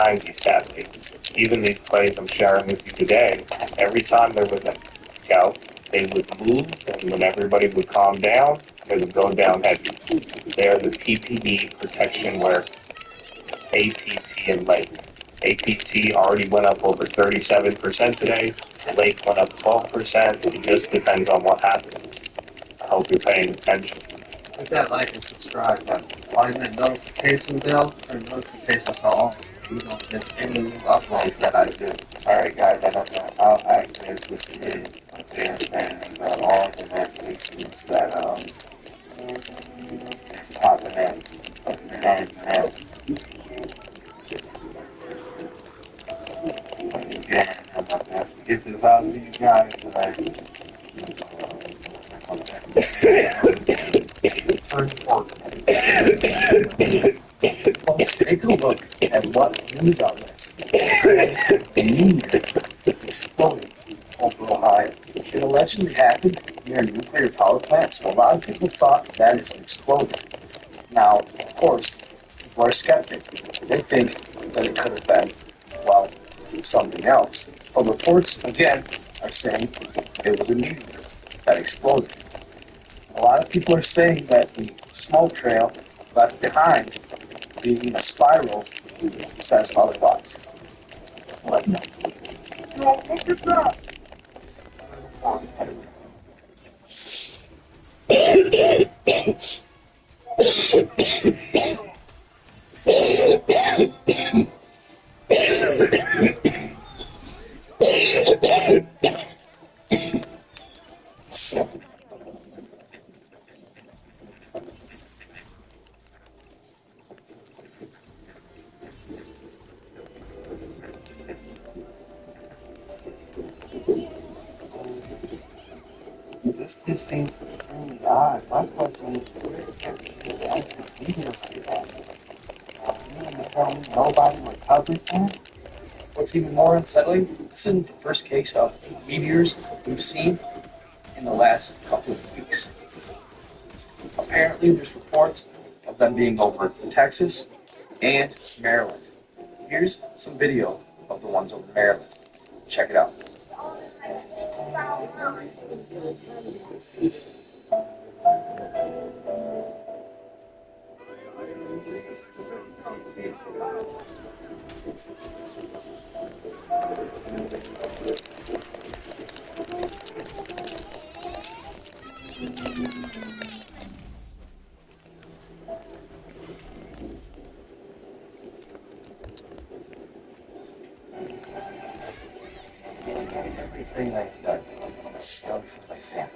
90s happening. Even these plays I'm sharing with you today, every time there was a scout, they would move, and when everybody would calm down, they would go down heavy. They're the PPE protection wear, APT and Lake. APT already went up over 37% today. Lake went up 12%. It just depends on what happens. I hope you're paying attention. Hit that like and subscribe button. While you that notification bell or notifications are on, so you don't miss any new uploads that I do. Alright guys, I don't know how accurate this is. They are saying about all the medications that it's popping in. Again, I'm not going to get this out of these guys tonight. Folks, take a look at what news outlets the media exploding over Ohio. It allegedly happened near a nuclear power plant, so a lot of people thought that is an explosion. Now, of course, people are skeptics. They think that it could have been, well, something else. But reports, again, are saying it was a meteor that exploded. A lot of people are saying that the smoke trail left behind, being a spiral, says otherwise. Let's know. No, look at that! This just seems extremely odd. My question is, where is everything else that's leading us to that? You mean to tell me nobody was covered that? What's even more unsettling, this isn't the first case of meteors we've seen in the last couple of weeks. Apparently, there's reports of them being over in Texas and Maryland. Here's some video of the ones over Maryland. Check it out. Everything I've done, stuff like that.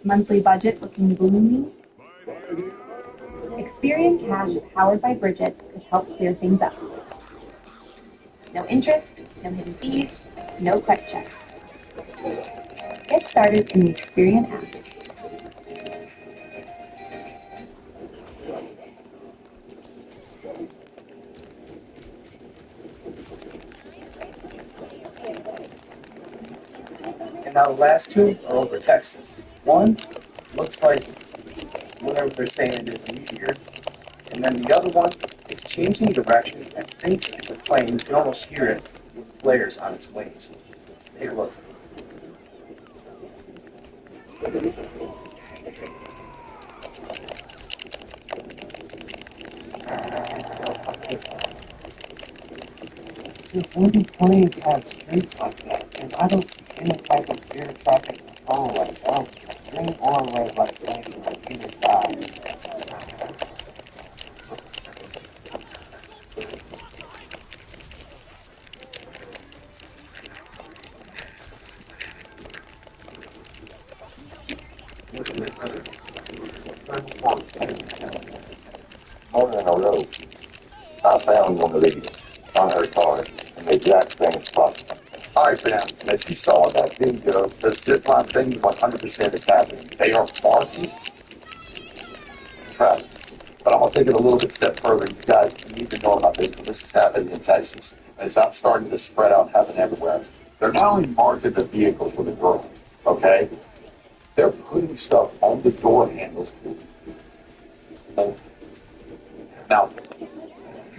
Monthly budget looking gloomy? Experian Cash, powered by Bridget, could help clear things up. No interest, no hidden fees, no credit checks. Get started in the Experian app. And now the last two are over Texas. One looks like whatever they're saying it is a meteor. And then the other one is changing direction. I think it's a plane. You can almost hear it with flares on its wings. Take a look. Since when do planes have streets like that? And I don't see any type of air traffic control lights. I don't see green or red lights blinking on either side. Morning on the road, I found one of these on her car in the exact same spot. Alright fam, as you saw in that video, the zipline thing 100% is happening. They are marking traffic. But I'm going to take it a little bit step further. You guys need to know about this, but this is happening in Texas. And it's not starting to spread out, happen everywhere. They're not only marking the vehicle for the girl, okay? putting stuff on the door handles. Now,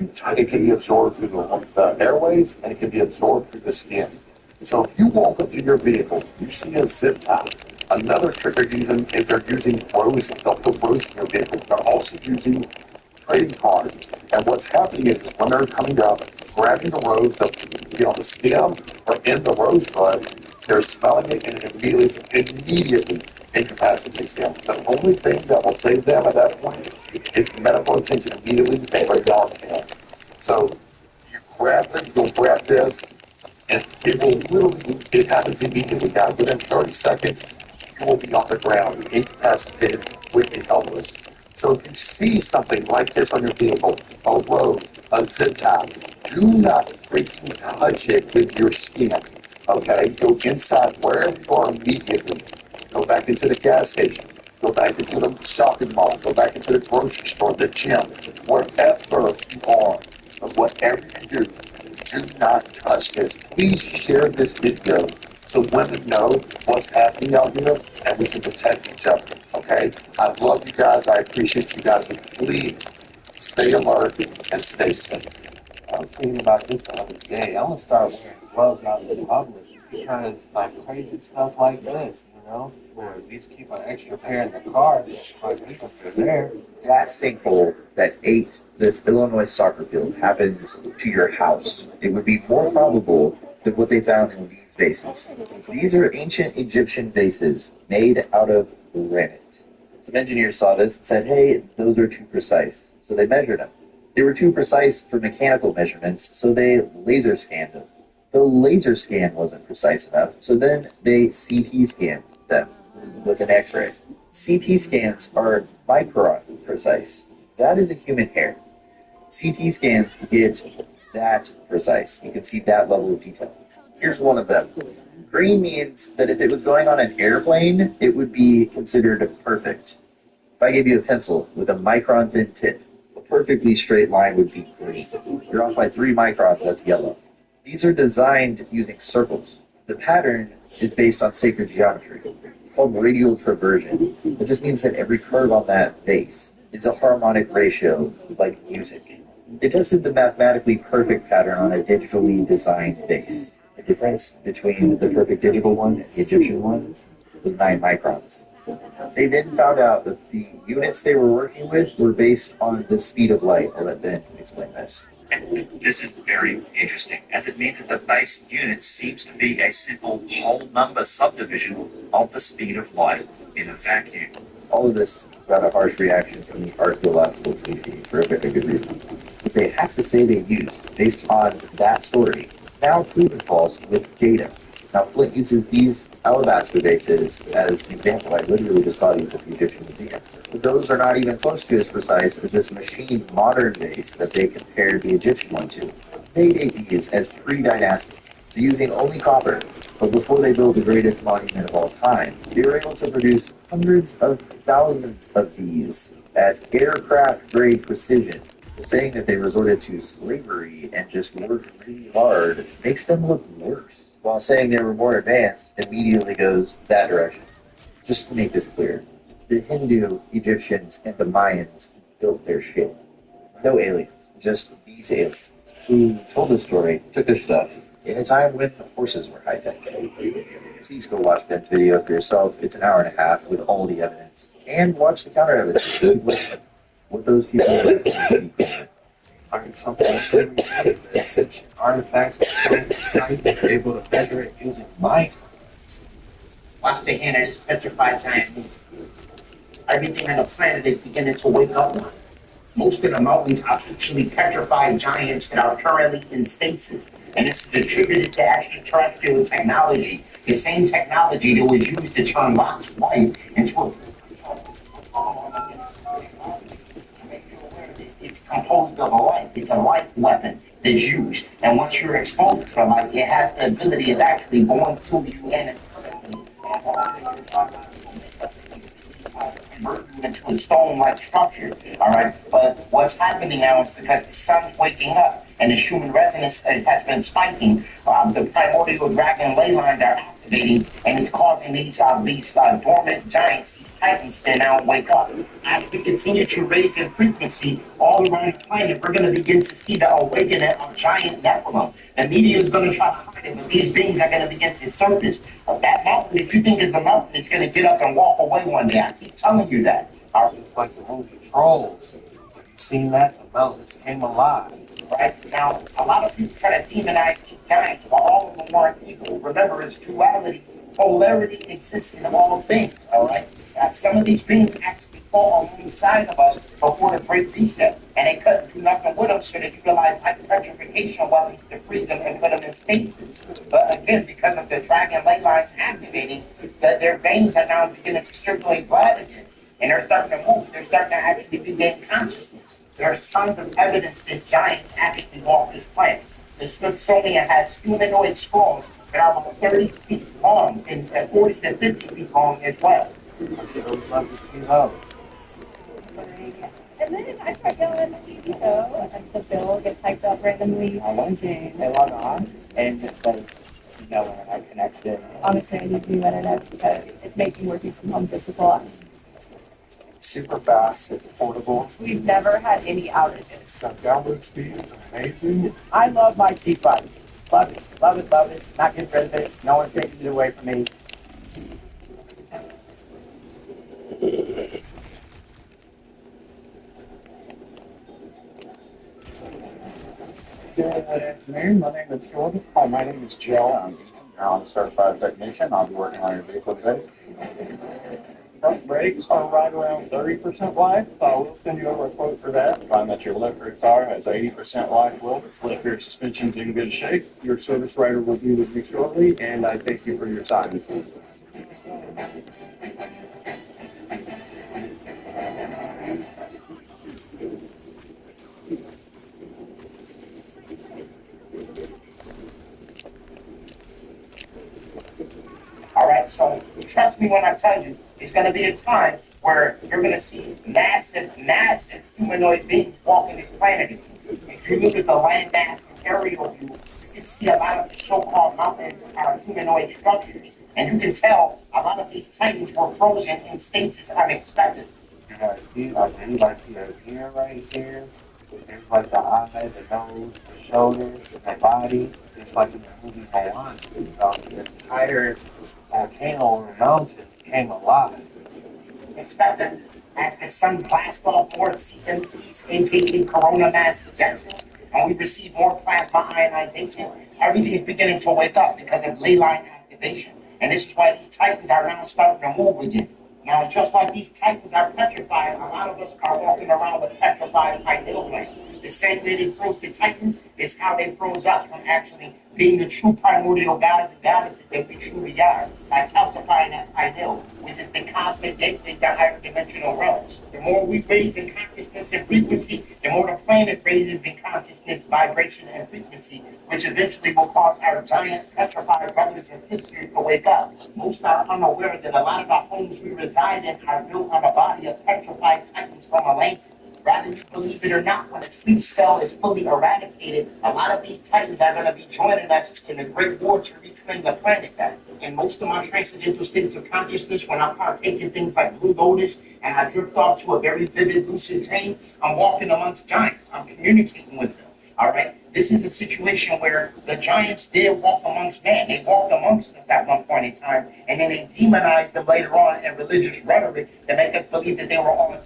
it can be absorbed through the airways, and it can be absorbed through the skin. So if you walk up to your vehicle, you see a zip tie. Another trick they're using is they're using roses. They'll put roses in your vehicle. They're also using trading cards. And what's happening is when they're coming up, grabbing the rose, they'll be on the stem or in the rosebud, they're smelling it and it immediately incapacitates them. The only thing that will save them at that point is medical attention immediately. They break down the hand. So you grab them, you'll grab this, and it will literally, it happens immediately, guys. Within 30 seconds, you will be on the ground, incapacitated, wicked helpless. So if you see something like this on your vehicle, a rose, a zip tie, do not freaking touch it with your skin. Okay? Go inside wherever you are immediately. Go back into the gas station. Go back into the shopping mall. Go back into the grocery store, the gym, wherever you are. But whatever you do not touch this. Please share this video so women know what's happening out here and we can protect each other. Okay? I love you guys. I appreciate you guys. Please stay alert and stay safe. I was thinking about this the other day. I'm gonna start wearing gloves out in public because like crazy stuff like this, you know, or at least keep an extra pair in the car. Like if they're there. That sinkhole that ate this Illinois soccer field happened to your house, it would be more probable than what they found in these vases. These are ancient Egyptian vases made out of granite. Some engineers saw this and said, hey, those are too precise. So they measured them. They were too precise for mechanical measurements, so they laser scanned them. The laser scan wasn't precise enough, so then they CT scanned them with an X-ray. CT scans are micron precise. That is a human hair. CT scans get that precise. You can see that level of detail. Here's one of them. Green means that if it was going on an airplane, it would be considered perfect. If I gave you a pencil with a micron thin tip, a perfectly straight line would be green. You're off by 3 microns, that's yellow. These are designed using circles. The pattern is based on sacred geometry. It's called radial traversion. It just means that every curve on that base is a harmonic ratio, like music. They tested the mathematically perfect pattern on a digitally designed base. The difference between the perfect digital one and the Egyptian one was 9 microns. They then found out that the units they were working with were based on the speed of light. I'll let Ben explain this. This is very interesting, as it means that the base unit seems to be a simple whole number subdivision of the speed of light in a vacuum. All of this got a harsh reaction from the archaeological community for a very good reason. But they have to say they used, based on that story, now proven false with data. Now, Flint uses these alabaster vases as an example. I literally just saw these at the Egyptian Museum. But those are not even close to as precise as this machined modern vase that they compared the Egyptian one to. They date these as pre-dynastic, so using only copper. But before they built the greatest monument of all time, they were able to produce hundreds of thousands of these at aircraft-grade precision. Saying that they resorted to slavery and just worked really hard makes them look worse, while saying they were more advanced immediately goes that direction. Just to make this clear, the Hindu, Egyptians, and the Mayans built their shit. No aliens, just these aliens, who told the story, took their stuff, in a time when horses were high-tech. Please go watch Ben's video for yourself. It's an hour and a half with all the evidence. And watch the counter evidence. What those people Find something Egyptian artifacts are able to measure it using microns. Watch the hand of this petrified giant move. Everything on the planet is beginning to wake up now. Most of the mountains are actually petrified giants that are currently in stasis. And this is attributed to extraterrestrial technology, the same technology that was used to turn Lot's wife into a... It's composed of a light. It's a light weapon that's used. And once you're exposed to the light, it has the ability of actually going through you and convert you into a stone-like structure. All right. But what's happening now is because the sun's waking up and the human resonance has been spiking, the primordial dragon ley lines are activated. activating, and it's causing these dormant giants, these titans, to now wake up. As we continue to raise in frequency all around the planet, we're going to begin to see the awakening of giant Nephilim. The media is going to try to hide it, but these beings are going to begin to surface. That mountain that you think is the mountain is going to get up and walk away one day. I keep telling you that. It's like the movie Trolls. You've seen that? The mountains came alive. Right? Now, a lot of people try to demonize these giants while all of them weren't evil. Remember, it's duality. Polarity exists in all things, all right? Some of these beings actually fall alongside of us before the Great Reset, and they couldn't do nothing with them, so they utilized petrification weapons to freeze them and put them in stasis. But again, because of the dragon ley lines activating, their veins are now beginning to circulate blood again, and they're starting to move. They're starting to actually regain consciousness. There are tons of evidence that giants actually walk this planet. The Smithsonian has humanoid skulls that are about 30 feet long and 40 to 50 feet long as well. I would love to see those. And then I start yelling at the TV show, and the bill gets typed up randomly. I went to log on, and it says no internet connection. Honestly, I need new internet because it's making working from home difficult. Super fast, it's affordable. We've never had any outages. The download speed is amazing. I love my T5. Love it, love it, love it. Not get rid of it. No one's taking it away from me. Good afternoon. My name is Jordan. Hi, my name is Joe. I'm a certified technician. I'll be working on your vehicle today. Front brakes are right around 30% life. I will send you over a quote for that. Find that your left rear tire has 80% life well. Left rear suspension's in good shape. Your service writer will be with you shortly, and I thank you for your time. All right, so trust me when I tell you, there's going to be a time where you're going to see massive humanoid beings walking this planet. If you look at the landmass and aerial view, you can see a lot of the so-called mountains are humanoid structures, and you can tell a lot of these titans were frozen in stasis unexpectedly. You guys see, I believe I see a ear right here. There's like the eye, the nose, the shoulders, the body. It's like in the movie Moana. The entire volcano or mountain came alive. Expected as the sun blasts off more CMCs, aka corona mass ejections, and we receive more plasma ionization, everything is beginning to wake up because of ley line activation. And this is why these titans are now starting to move again. Now, it's just like these titans are petrified, a lot of us are walking around with petrified pineal glands. The same way they froze the titans is how they froze us from actually being the true primordial gods and goddesses that we truly are, by calcifying that pineal, which is the cosmic gateway to higher dimensional realms. The more we raise in consciousness and frequency, the more the planet raises in consciousness, vibration, and frequency, which eventually will cause our giant petrified brothers and sisters to wake up. Most are unaware that a lot of our homes we reside in are built on a body of petrified titans from Atlantis. Rather you believe it or not, when a sleep spell is fully eradicated, a lot of these titans are going to be joining us in the great war to reclaim the planet back. In most of my transcendental states of consciousness, when I partake in things like Blue Lotus and I drift off to a very vivid lucid dream, I'm walking amongst giants. I'm communicating with them. All right? This is a situation where the giants did walk amongst man. They walked amongst us at one point in time, and then they demonized them later on in religious rhetoric to make us believe that they were all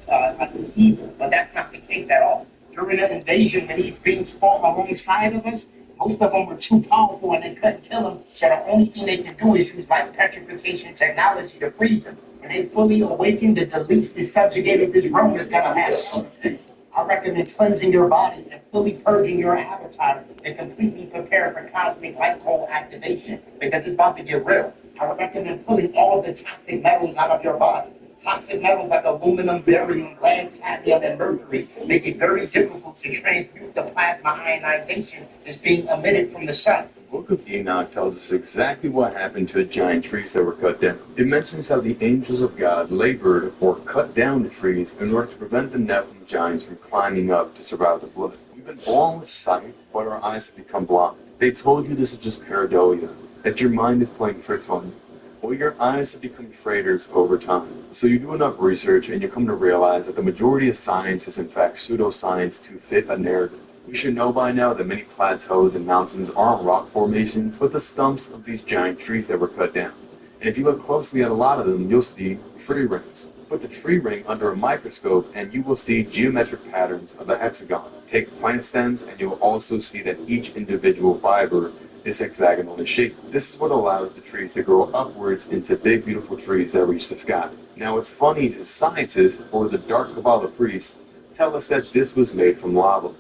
evil. But that's not the case at all. During the invasion, when these beings fought alongside of us, most of them were too powerful and they couldn't kill them. So the only thing they could do is use like petrification technology to freeze them. When they fully awakened, the least is subjugated this realm is going to happen. I recommend cleansing your body and fully purging your avatar and completely prepare for cosmic light pole activation because it's about to get real. I would recommend pulling all of the toxic metals out of your body. Toxic metals like aluminum, barium, lead, cadmium, and mercury make it very difficult to transmute the plasma ionization that's being emitted from the sun. The Book of Enoch tells us exactly what happened to the giant trees that were cut down. It mentions how the angels of God labored or cut down the trees in order to prevent the Nephilim giants from climbing up to survive the flood. We've been born with sight, but our eyes have become blind. They told you this is just pareidolia. that your mind is playing tricks on you. Well, your eyes have become traders over time. So you do enough research and you come to realize that the majority of science is in fact pseudoscience to fit a narrative. We should know by now that many plateaus and mountains aren't rock formations, but the stumps of these giant trees that were cut down. And if you look closely at a lot of them, you'll see tree rings. Put the tree ring under a microscope and you will see geometric patterns of a hexagon. Take plant stems and you'll also see that each individual fiber is hexagonal in shape. This is what allows the trees to grow upwards into big, beautiful trees that reach the sky. Now, what's funny is scientists, or the dark Kabbalah priests, tell us that this was made from lava.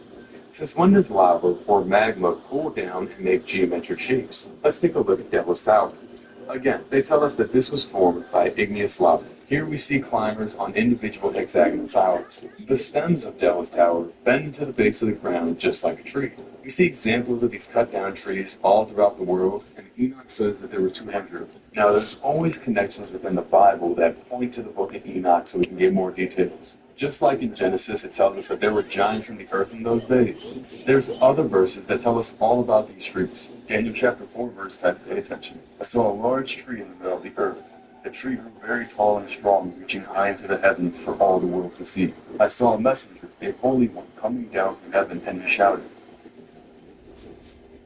Since when does lava or magma cool down and make geometric shapes? Let's take a look at Devil's Tower. Again, they tell us that this was formed by igneous lava. Here we see climbers on individual hexagonal towers. The stems of Devil's Tower bend to the base of the ground just like a tree. We see examples of these cut down trees all throughout the world, and Enoch says that there were 200 of them. Now, there's always connections within the Bible that point to the book of Enoch so we can get more details. Just like in Genesis, it tells us that there were giants in the earth in those days. There's other verses that tell us all about these trees. Daniel chapter 4, verse 10, pay attention. I saw a large tree in the middle of the earth. The tree grew very tall and strong, reaching high into the heavens for all the world to see. I saw a messenger, a holy one, coming down from heaven, and he shouted,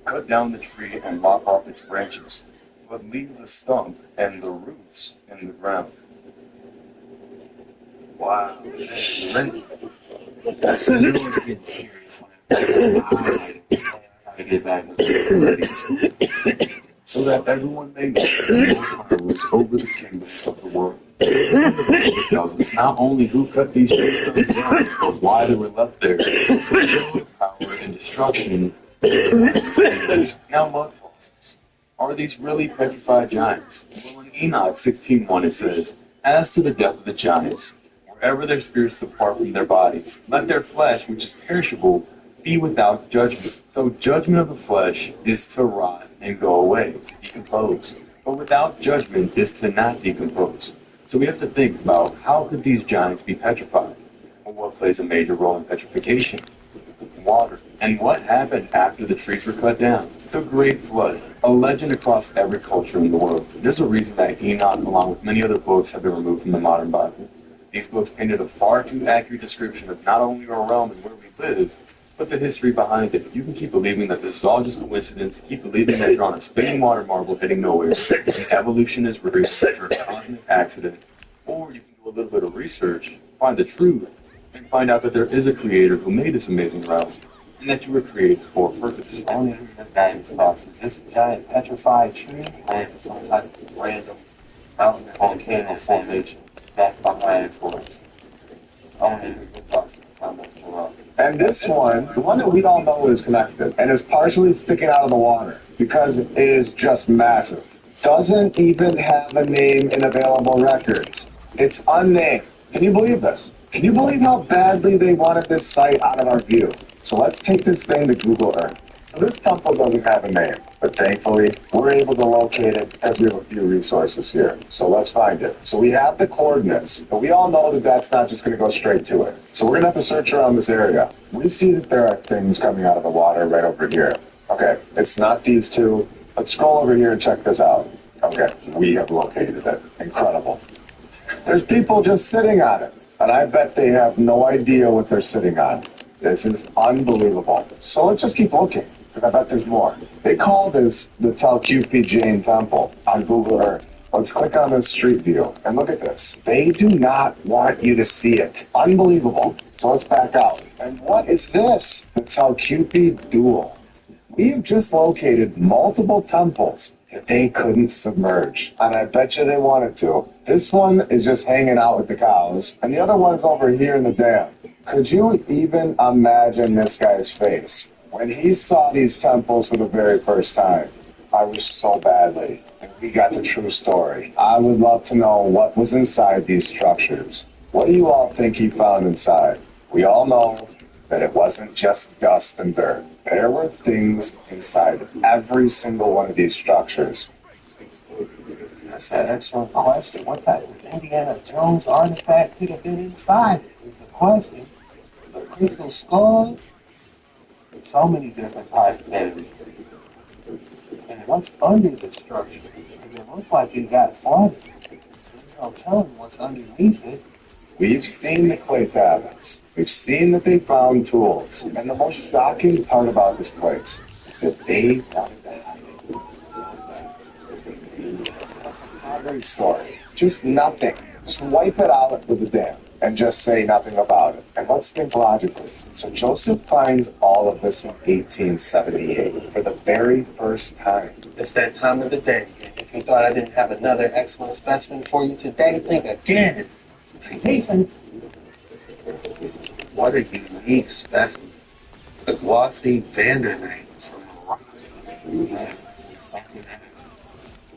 "Cut down the tree and lop off its branches, but leave the stump and the roots in the ground." Wow. That's to get back so that everyone may know that the Most High rules over the kingdoms of the world. It tells us not only who cut these trees down, but why they were left there. Power and destruction. Now, mud fossils. Are these really petrified giants? Well, in Enoch 16:1 it says, "As to the death of the giants, wherever their spirits depart from their bodies, let their flesh, which is perishable, be without judgment." So judgment of the flesh is to rot and go away, decompose. But without judgment is to not decompose. So we have to think about how could these giants be petrified? Well, what plays a major role in petrification? Water. And what happened after the trees were cut down? The Great Flood, a legend across every culture in the world. There's a reason that Enoch, along with many other books, have been removed from the modern Bible. These books painted a far too accurate description of not only our realm and where we live, but the history behind it. You can keep believing that this is all just coincidence, keep believing that you're on a spinning water marble heading nowhere, and evolution is real, you're a cosmic accident, or you can do a little bit of research, find the truth, and find out that there is a creator who made this amazing realm, and that you were created for a purpose. Only heard of guidance thoughts. Is this giant petrified tree? I have some type of random mountain volcano formation back behind for us. Only heard your thoughts in the comments below. And this one, the one that we all know is connected and is partially sticking out of the water because it is just massive, doesn't even have a name in available records. It's unnamed. Can you believe this? Can you believe how badly they wanted this site out of our view? So let's take this thing to Google Earth. So this temple doesn't have a name, but thankfully we're able to locate it because we have a few resources here. So let's find it. So we have the coordinates, but we all know that that's not just going to go straight to it. So we're going to have to search around this area. We see that there are things coming out of the water right over here. Okay, it's not these two. Let's scroll over here and check this out. Okay, we have located it. Incredible. There's people just sitting on it, and I bet they have no idea what they're sitting on. This is unbelievable. So let's just keep looking, because I bet there's more. They call this the Talkeethe Jain Temple on Google Earth. Let's click on this street view, and look at this. They do not want you to see it. Unbelievable. So let's back out. And what is this? The Talkeethe Duel. We have just located multiple temples that they couldn't submerge, and I bet you they wanted to. This one is just hanging out with the cows, and the other one's over here in the dam. Could you even imagine this guy's face when he saw these temples for the very first time? I wish so badly that we got the true story. I would love to know what was inside these structures. What do you all think he found inside? We all know that it wasn't just dust and dirt. There were things inside every single one of these structures. That's an excellent question. What type of Indiana Jones artifact could have been inside it is the question. The crystal skull? So many different possibilities. And what's under the structure? It looks like it got flooded. There's no telling what's underneath it. We've seen the clay tablets. We've seen that they found tools. And the most shocking part about this place is that they wanted to hide it. Pottery story. Just nothing. Just wipe it out with a dam and just say nothing about it. And let's think logically. So Joseph finds all of this in 1878 for the very first time. It's that time of the day. If you thought I didn't have another excellent specimen for you today, think again. Nathan, what a unique specimen. The glossy Vandernite from Morocco. Something else.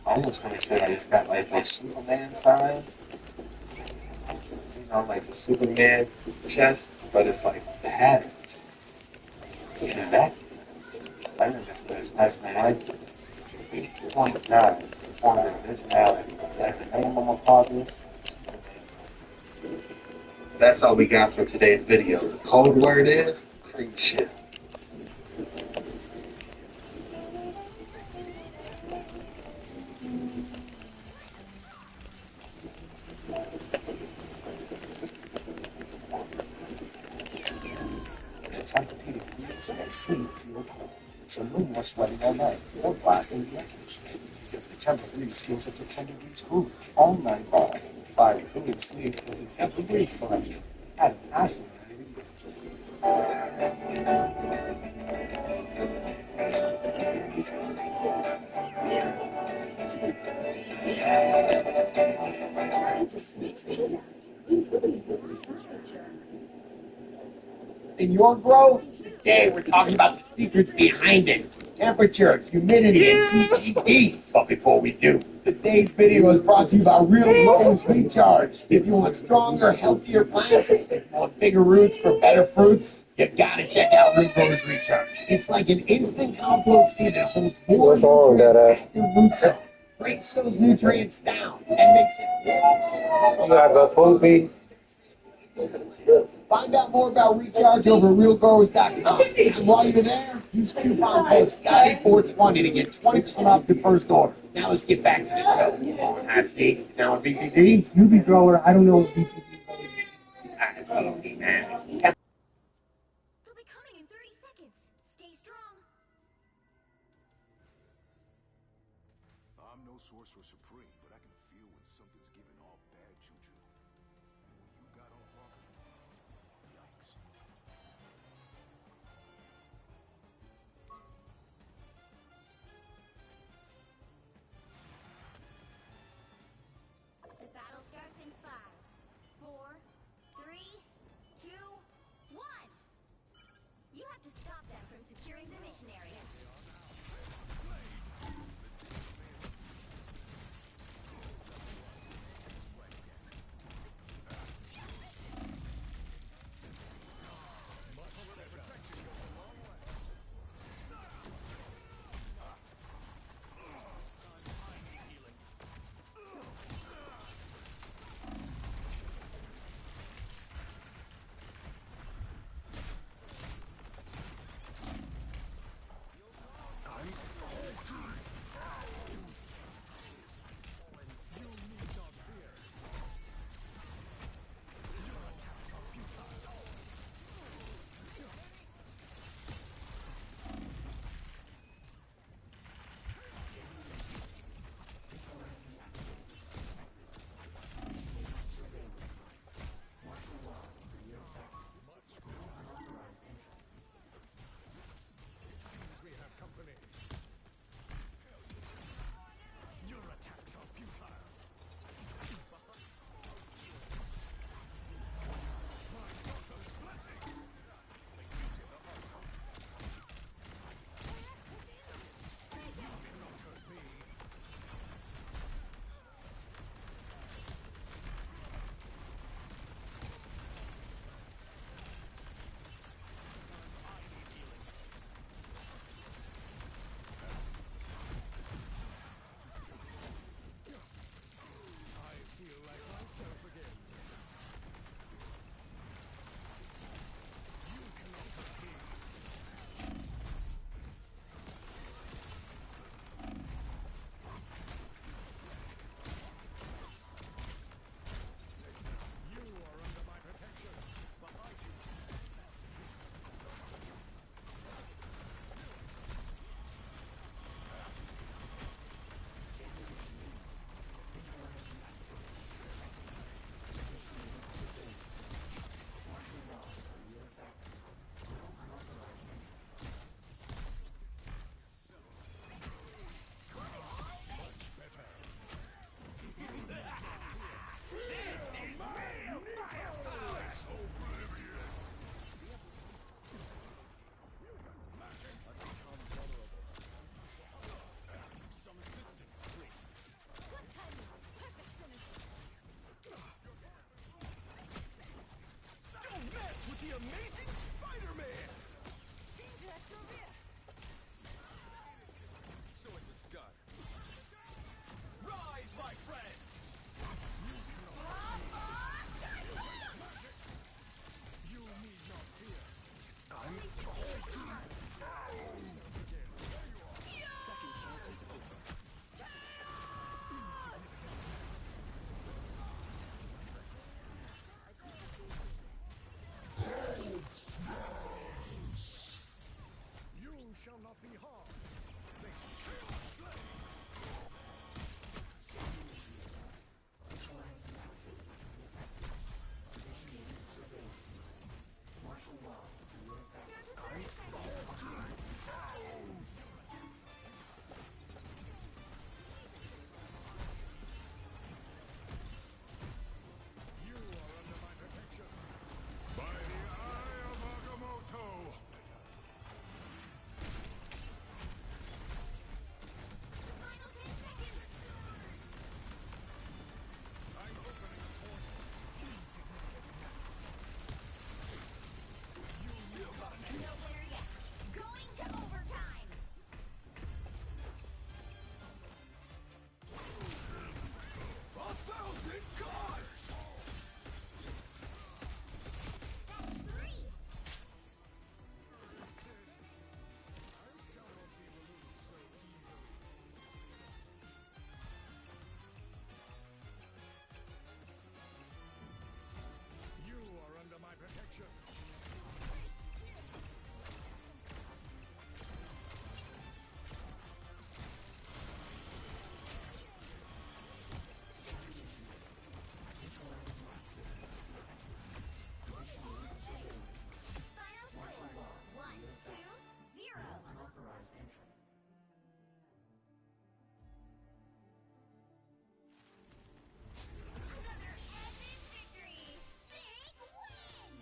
Almost gonna say like it's got like a Superman sign. You know, like the Superman chest, but it's like patterns. And that's I think that's what this specimen like. 0.9 form of originality. That's the name I'm gonna call this. That's all we got for today's video. The code word is creep shit. Tempur-Pedic units make sleep feel cold. So no more sweating all night or blasting the air conditioning. Because the Tempur-Breeze feels up to 10 degrees cooler all night long. 5 improving sleep with the Tempur-Breeze collection. At an absolute In your growth, today we're talking about the secrets behind it. Temperature, humidity, and TPD. But before we do, today's video is brought to you by Real Rose Recharge. If you want stronger, healthier plants, if you want bigger roots for better fruits, you gotta check out Real Rose Recharge. It's like an instant compost tea that holds more nutrients at your root zone, breaks those nutrients down, and makes it. You gotta go poopy. Find out more about Recharge over at realgrowers.com. And while you're there, use coupon code Scotty420 to get 20% off your first order. Now let's get back to the show. I see. Now on BPD, newbie grower, I don't know what BPD is. It's easy, man. It's They'll be coming in 30 seconds. Stay strong. I'm no sorcerer supreme, but I can feel when something's giving off bad juju. And when you got off walking, yikes. The battle starts in 5, 4, 3, 2, 1. You have to stop them from securing the mission area. Amazing Spider-Man! So it was done. Rise, my friends! You need not fear. I'm Second chance is over. You shall not be harmed. Chaos Blade! Martial law. Down to 30 seconds. You are under my protection. By the Eye of Agamotto! Final 10 seconds. I'm opening a portal. Insignificant gnats. You still got an No winner yet. Going to overtime. 1,000 gods! That's 3. I shall not be removed so easily. You are under my protection. Final score. 1, 2, 0. Unauthorized entry. Another epic victory. Big win.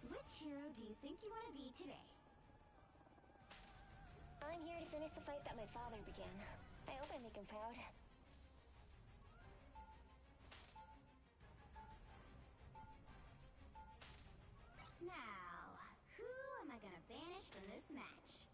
Which hero do you think you want to be today? I'm here to finish the fight that my father began. I hope I make him proud. Now, who am I gonna banish from this match?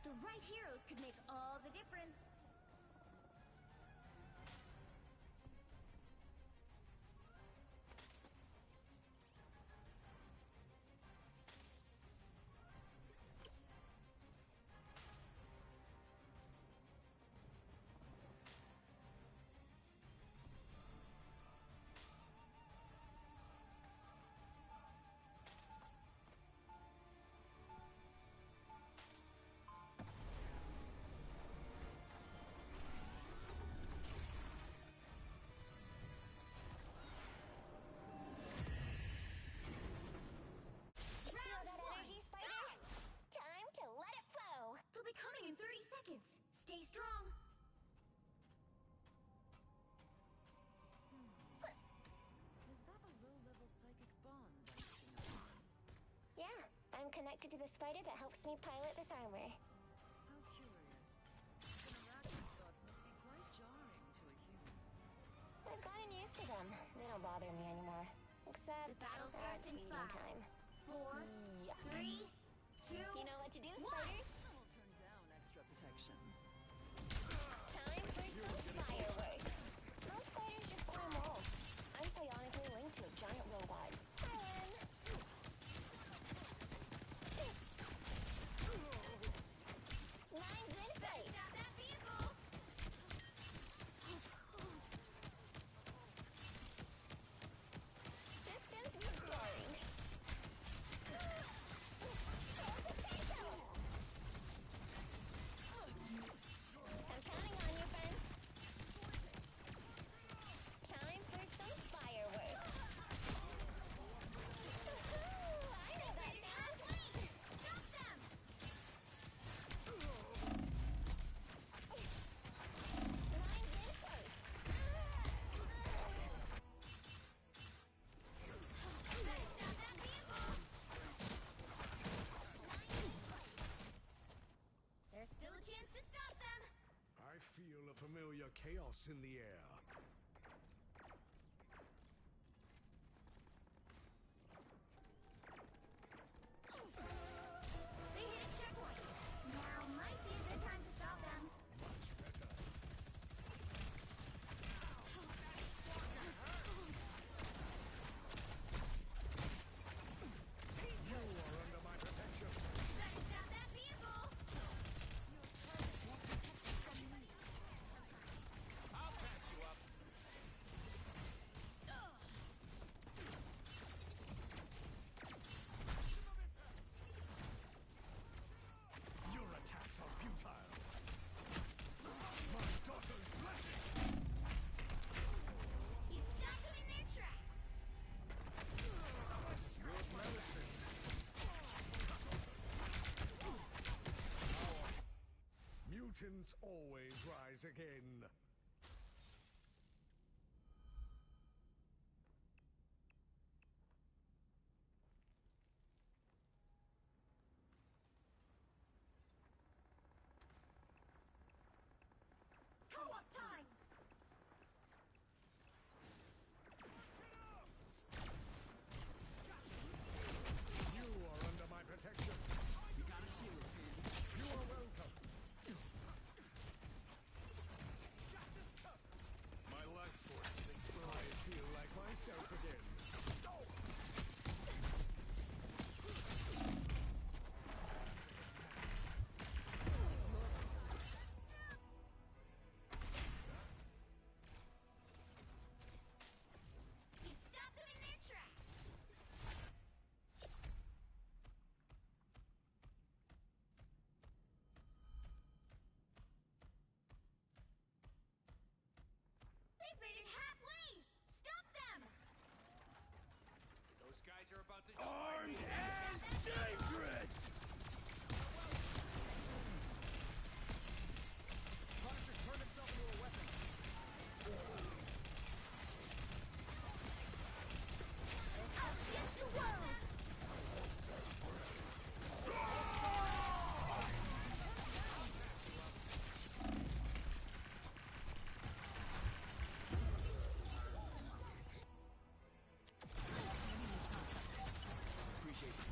The right heroes could make all the difference. Time to let it flow! They'll be coming in 30 seconds. Stay strong. Is that a low-level psychic bond I'm seeing? Yeah, I'm connected to the spider that helps me pilot this armor. How curious. Interactive thoughts must be quite jarring to a human. I've gotten used to them. They don't bother me anymore. Except The battle at starts in feeding 5, time. 4, Yeah. 3, 2, You know what to do, 1. spiders? I will turn down extra protection. Time for some fireworks. Most spiders just form walls. I'm psionically linked to a giant robot. Helen! Mine's in place! Stop that vehicle! Systems restoring. I'm counting on you, friend. Time for some fireworks. I know that sound. Stop them! Mine's in place. Stop that vehicle! There's still a chance to stop them. I feel a familiar chaos in the air. They hit a checkpoint. Now might be a good time to stop them. Much better. You are under my protection. Better stop that vehicle. I'll patch you up. Your attacks are futile. My daughter's blessing. He stopped them in their tracks. Good medicine. Mutants always rise again. Co-op time. You are under my protection. You got a shield, Tim. You are welcome. My life force is exposed. I feel like myself again. He stopped them in their tracks. They've made it halfway. Stop them. Those guys are about to Armed and dangerous! Punisher turned himself into a weapon. Against the world. Appreciate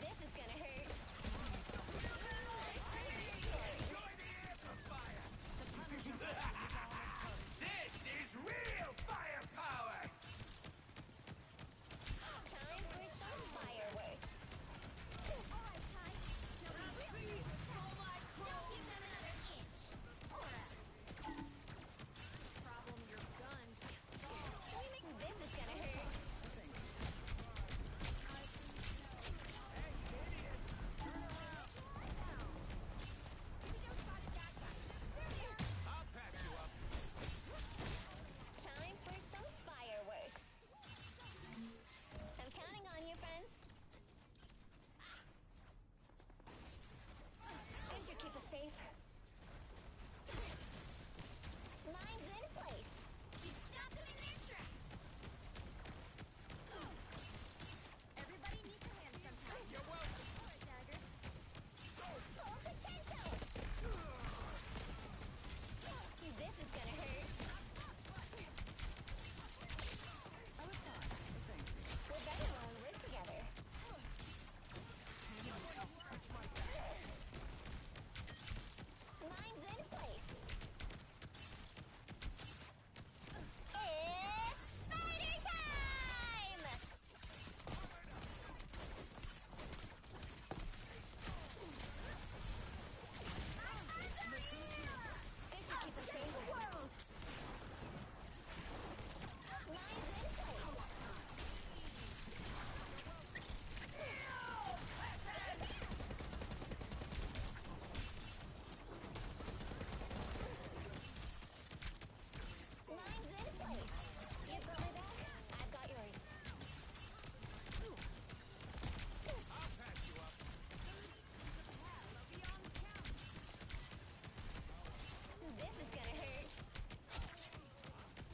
This is gonna hurt. This is real firepower! Time for some fireworks. Alright, Ty. Now be real. Don't give them another inch. Or else. Problem your gun can't solve. This is gonna hurt. I'll patch you up. Time for some fireworks. I'm counting on you, friends. Here's your keep us safe. Mine's in place. You stop them in their tracks. Everybody needs a hand sometimes. You're welcome. Or a dagger. Full potential. This is gonna hurt. We're better when we work together. Mine's in place. It's spider time! This should keep us safe. Mine's in place. Mine's in place. You've got my back. I've got yours. I'll patch you up. This is gonna hurt.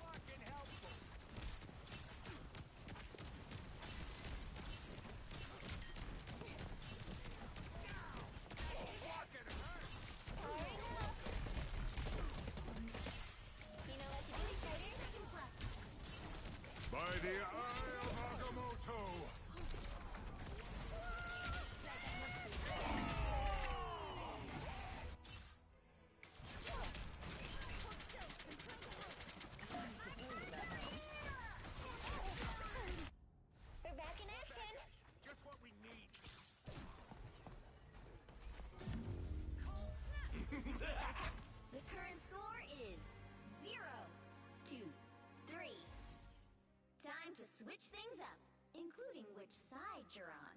Fucking helpful. Fucking hurt. Powering up. You know what to do, Spider. By the eye of Agamotto! We're back in action. Just what we need. The current score is 0-3. Time to switch things up, including which side you're on.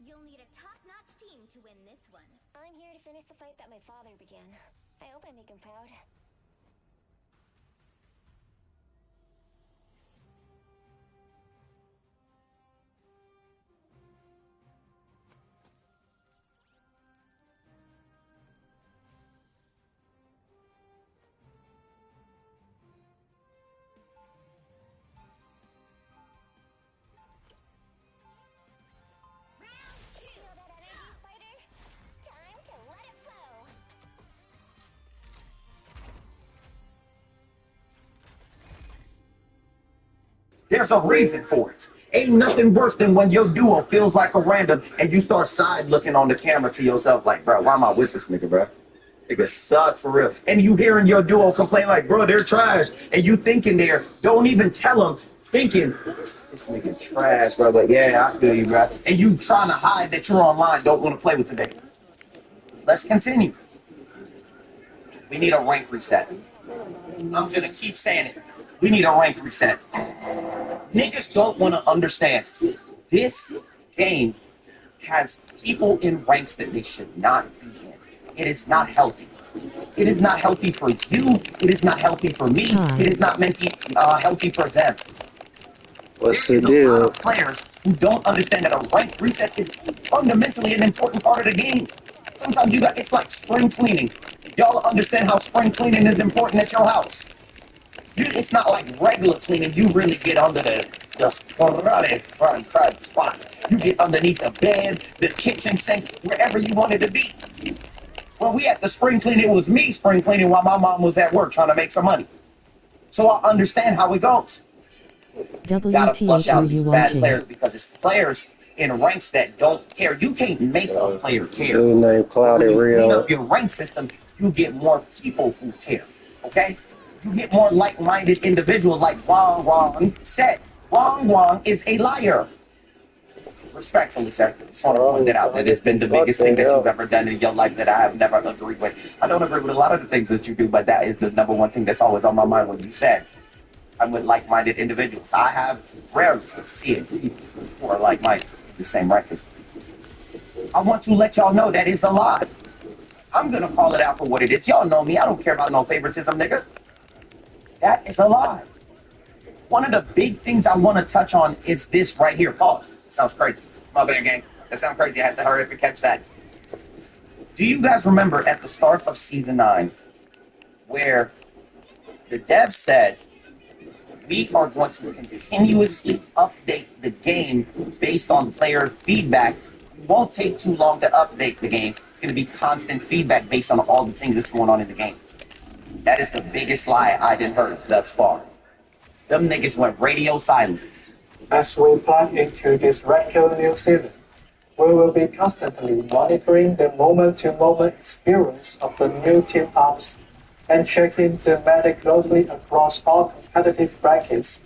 You'll need a top-notch team to win this one. I'm here to finish the fight that my father began. I hope I make him proud. Round 2. Feel that energy, Spider? Time to let it flow. There's a reason for it. Ain't nothing worse than when your duo feels like a random and you start side looking on the camera to yourself like, bro, why am I with this nigga, bro? Nigga suck for real. And you hearing your duo complain like, bro, they're trash. And you thinking there, don't even tell them, thinking, this nigga trash, bro. But yeah, I feel you, bro. And you trying to hide that you're online, don't want to play with the nigga. Let's continue. We need a rank reset. I'm gonna keep saying it. We need a rank reset. Niggas don't want to understand. This game has people in ranks that they should not be in. It is not healthy. It is not healthy for you. It is not healthy for me. It is not healthy for them. What's There the is a lot deal? of players who don't understand that a rank reset is fundamentally an important part of the game. Sometimes it's like spring cleaning. Y'all understand how spring cleaning is important at your house. It's not like regular cleaning. You really get under the spot. You get underneath the bed, the kitchen sink, wherever you wanted to be. When we had the spring cleaning, it was me spring cleaning while my mom was at work trying to make some money. So I understand how it goes. Gotta flush out these bad WTHRU players watching. because it's players in ranks that don't care. You can't make a player care. Dude named Cloudy When you clean Rio. up your rank system, you get more people who care. Okay? You get more like-minded individuals like Wong Wong said. Wong Wong is a liar. Respectfully, sir. Just want to point that out. That has been the biggest thing that you've ever done in your life that I have never agreed with. I don't agree with a lot of the things that you do, but that is the number one thing that's always on my mind when you said I'm with like-minded individuals. I have rarely see it who are like-minded, the same rank as me. I want to let y'all know that is a lie. I'm gonna call it out for what it is. Y'all know me. I don't care about no favoritism, nigga. That is a lie. One of the big things I want to touch on is this right here. Pause. Sounds crazy. My bad, gang. That sounds crazy. I had to hurry up and catch that. Do you guys remember at the start of season 9 where the devs said we are going to continuously update the game based on player feedback? It won't take too long to update the game. It's going to be constant feedback based on all the things that's going on in the game. That is the biggest lie I didn't heard thus far. Them niggas went radio silent. As we plug into this regular new season, we will be constantly monitoring the moment-to-moment experience of the new team-ups and checking the meta closely across all competitive brackets.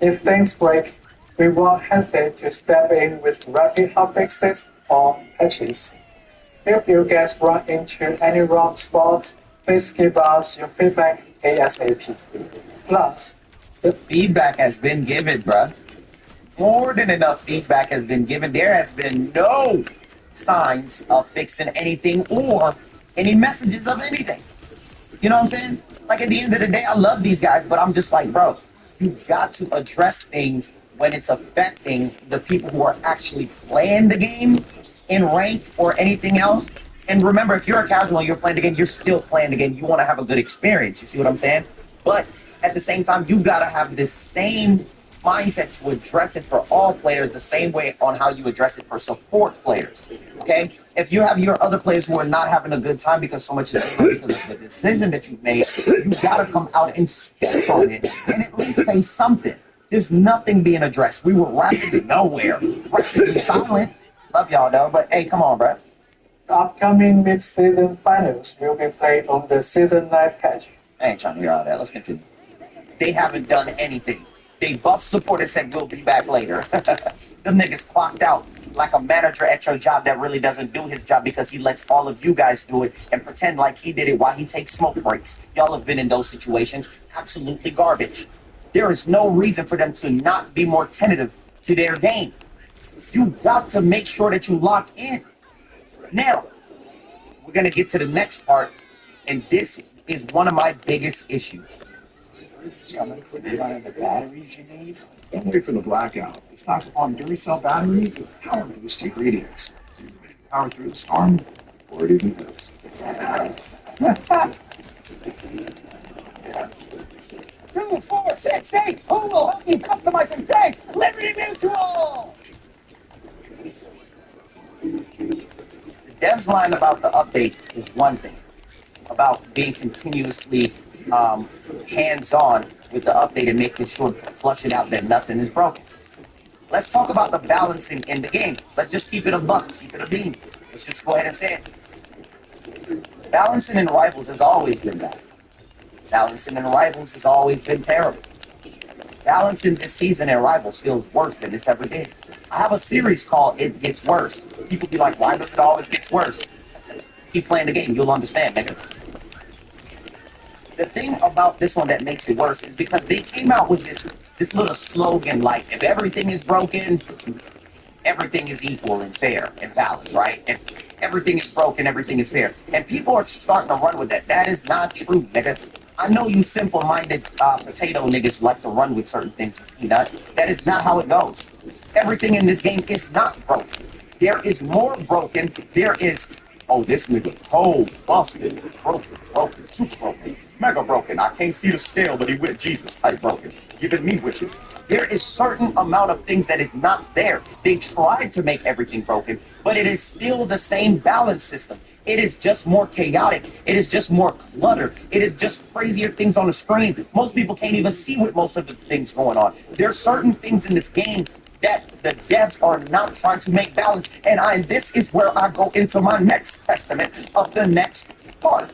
If things break, we won't hesitate to step in with rapid hotfixes or patches. If you guys run into any wrong spots, please give us your feedback ASAP. Plus, the feedback has been given, bruh. More than enough feedback has been given. There has been no signs of fixing anything or any messages of anything. You know what I'm saying? Like, at the end of the day, I love these guys, but I'm just like, bro, you got to address things when it's affecting the people who are actually playing the game in rank or anything else. And remember, if you're a casual and you're playing the game, you're still playing the game. You want to have a good experience. You see what I'm saying? But at the same time, you got to have this same mindset to address it for all players the same way on how you address it for support players. Okay? If you have your other players who are not having a good time because so much is going on because of the decision that you've made, you got to come out and speak on it and at least say something. There's nothing being addressed. We were rapidly nowhere. Rapidly silent. Love y'all, though, but hey, come on, bro. The upcoming mid-season finals will be played on the Season 9 patch. I ain't trying to hear all that. Let's continue. They haven't done anything. They buff support and said we'll be back later. Them niggas clocked out like a manager at your job that really doesn't do his job because he lets all of you guys do it and pretend like he did it while he takes smoke breaks. Y'all have been in those situations. Absolutely garbage. There is no reason for them to not be more tentative to their game. You got to make sure that you lock in. Now, we're going to get to the next part, and this is one of my biggest issues. The batteries you need. Don't wait for the blackout. Stock on Duracell batteries with power boost ingredients. So you're ready to power through the storm before it even hits. 2, 4, 6, 8. Who will help me customize and say Liberty Mutual? The devs line about the update is one thing. About being continuously hands-on with the update and making sure to flush it out that nothing is broken. Let's talk about the balancing in the game. Let's just keep it a buck, keep it a beam. Let's just go ahead and say it. Balancing in Rivals has always been bad. Balancing in Rivals has always been terrible. Balancing this season in Rivals feels worse than it's ever did. I have a series called It Gets Worse. People be like, why does it always get worse? Keep playing the game, you'll understand, nigga. The thing about this one that makes it worse is because they came out with this little slogan like, if everything is broken, everything is equal and fair and balanced, right? If everything is broken, everything is fair. And people are starting to run with that. That is not true, nigga. I know you simple-minded potato niggas like to run with certain things, peanut. That is not how it goes. Everything in this game is not broken. There is more broken. There is, oh, this nigga cold, busted, broken, super broken, mega broken. I can't see the scale, but he with Jesus type broken, giving me wishes. There is certain amount of things that is not there. They tried to make everything broken, but it is still the same balance system. It is just more chaotic. It is just more cluttered. It is just crazier things on the screen. Most people can't even see what most of the things going on. There are certain things in this game that the devs are not trying to make balance. And this is where I go into my next testament of the next part.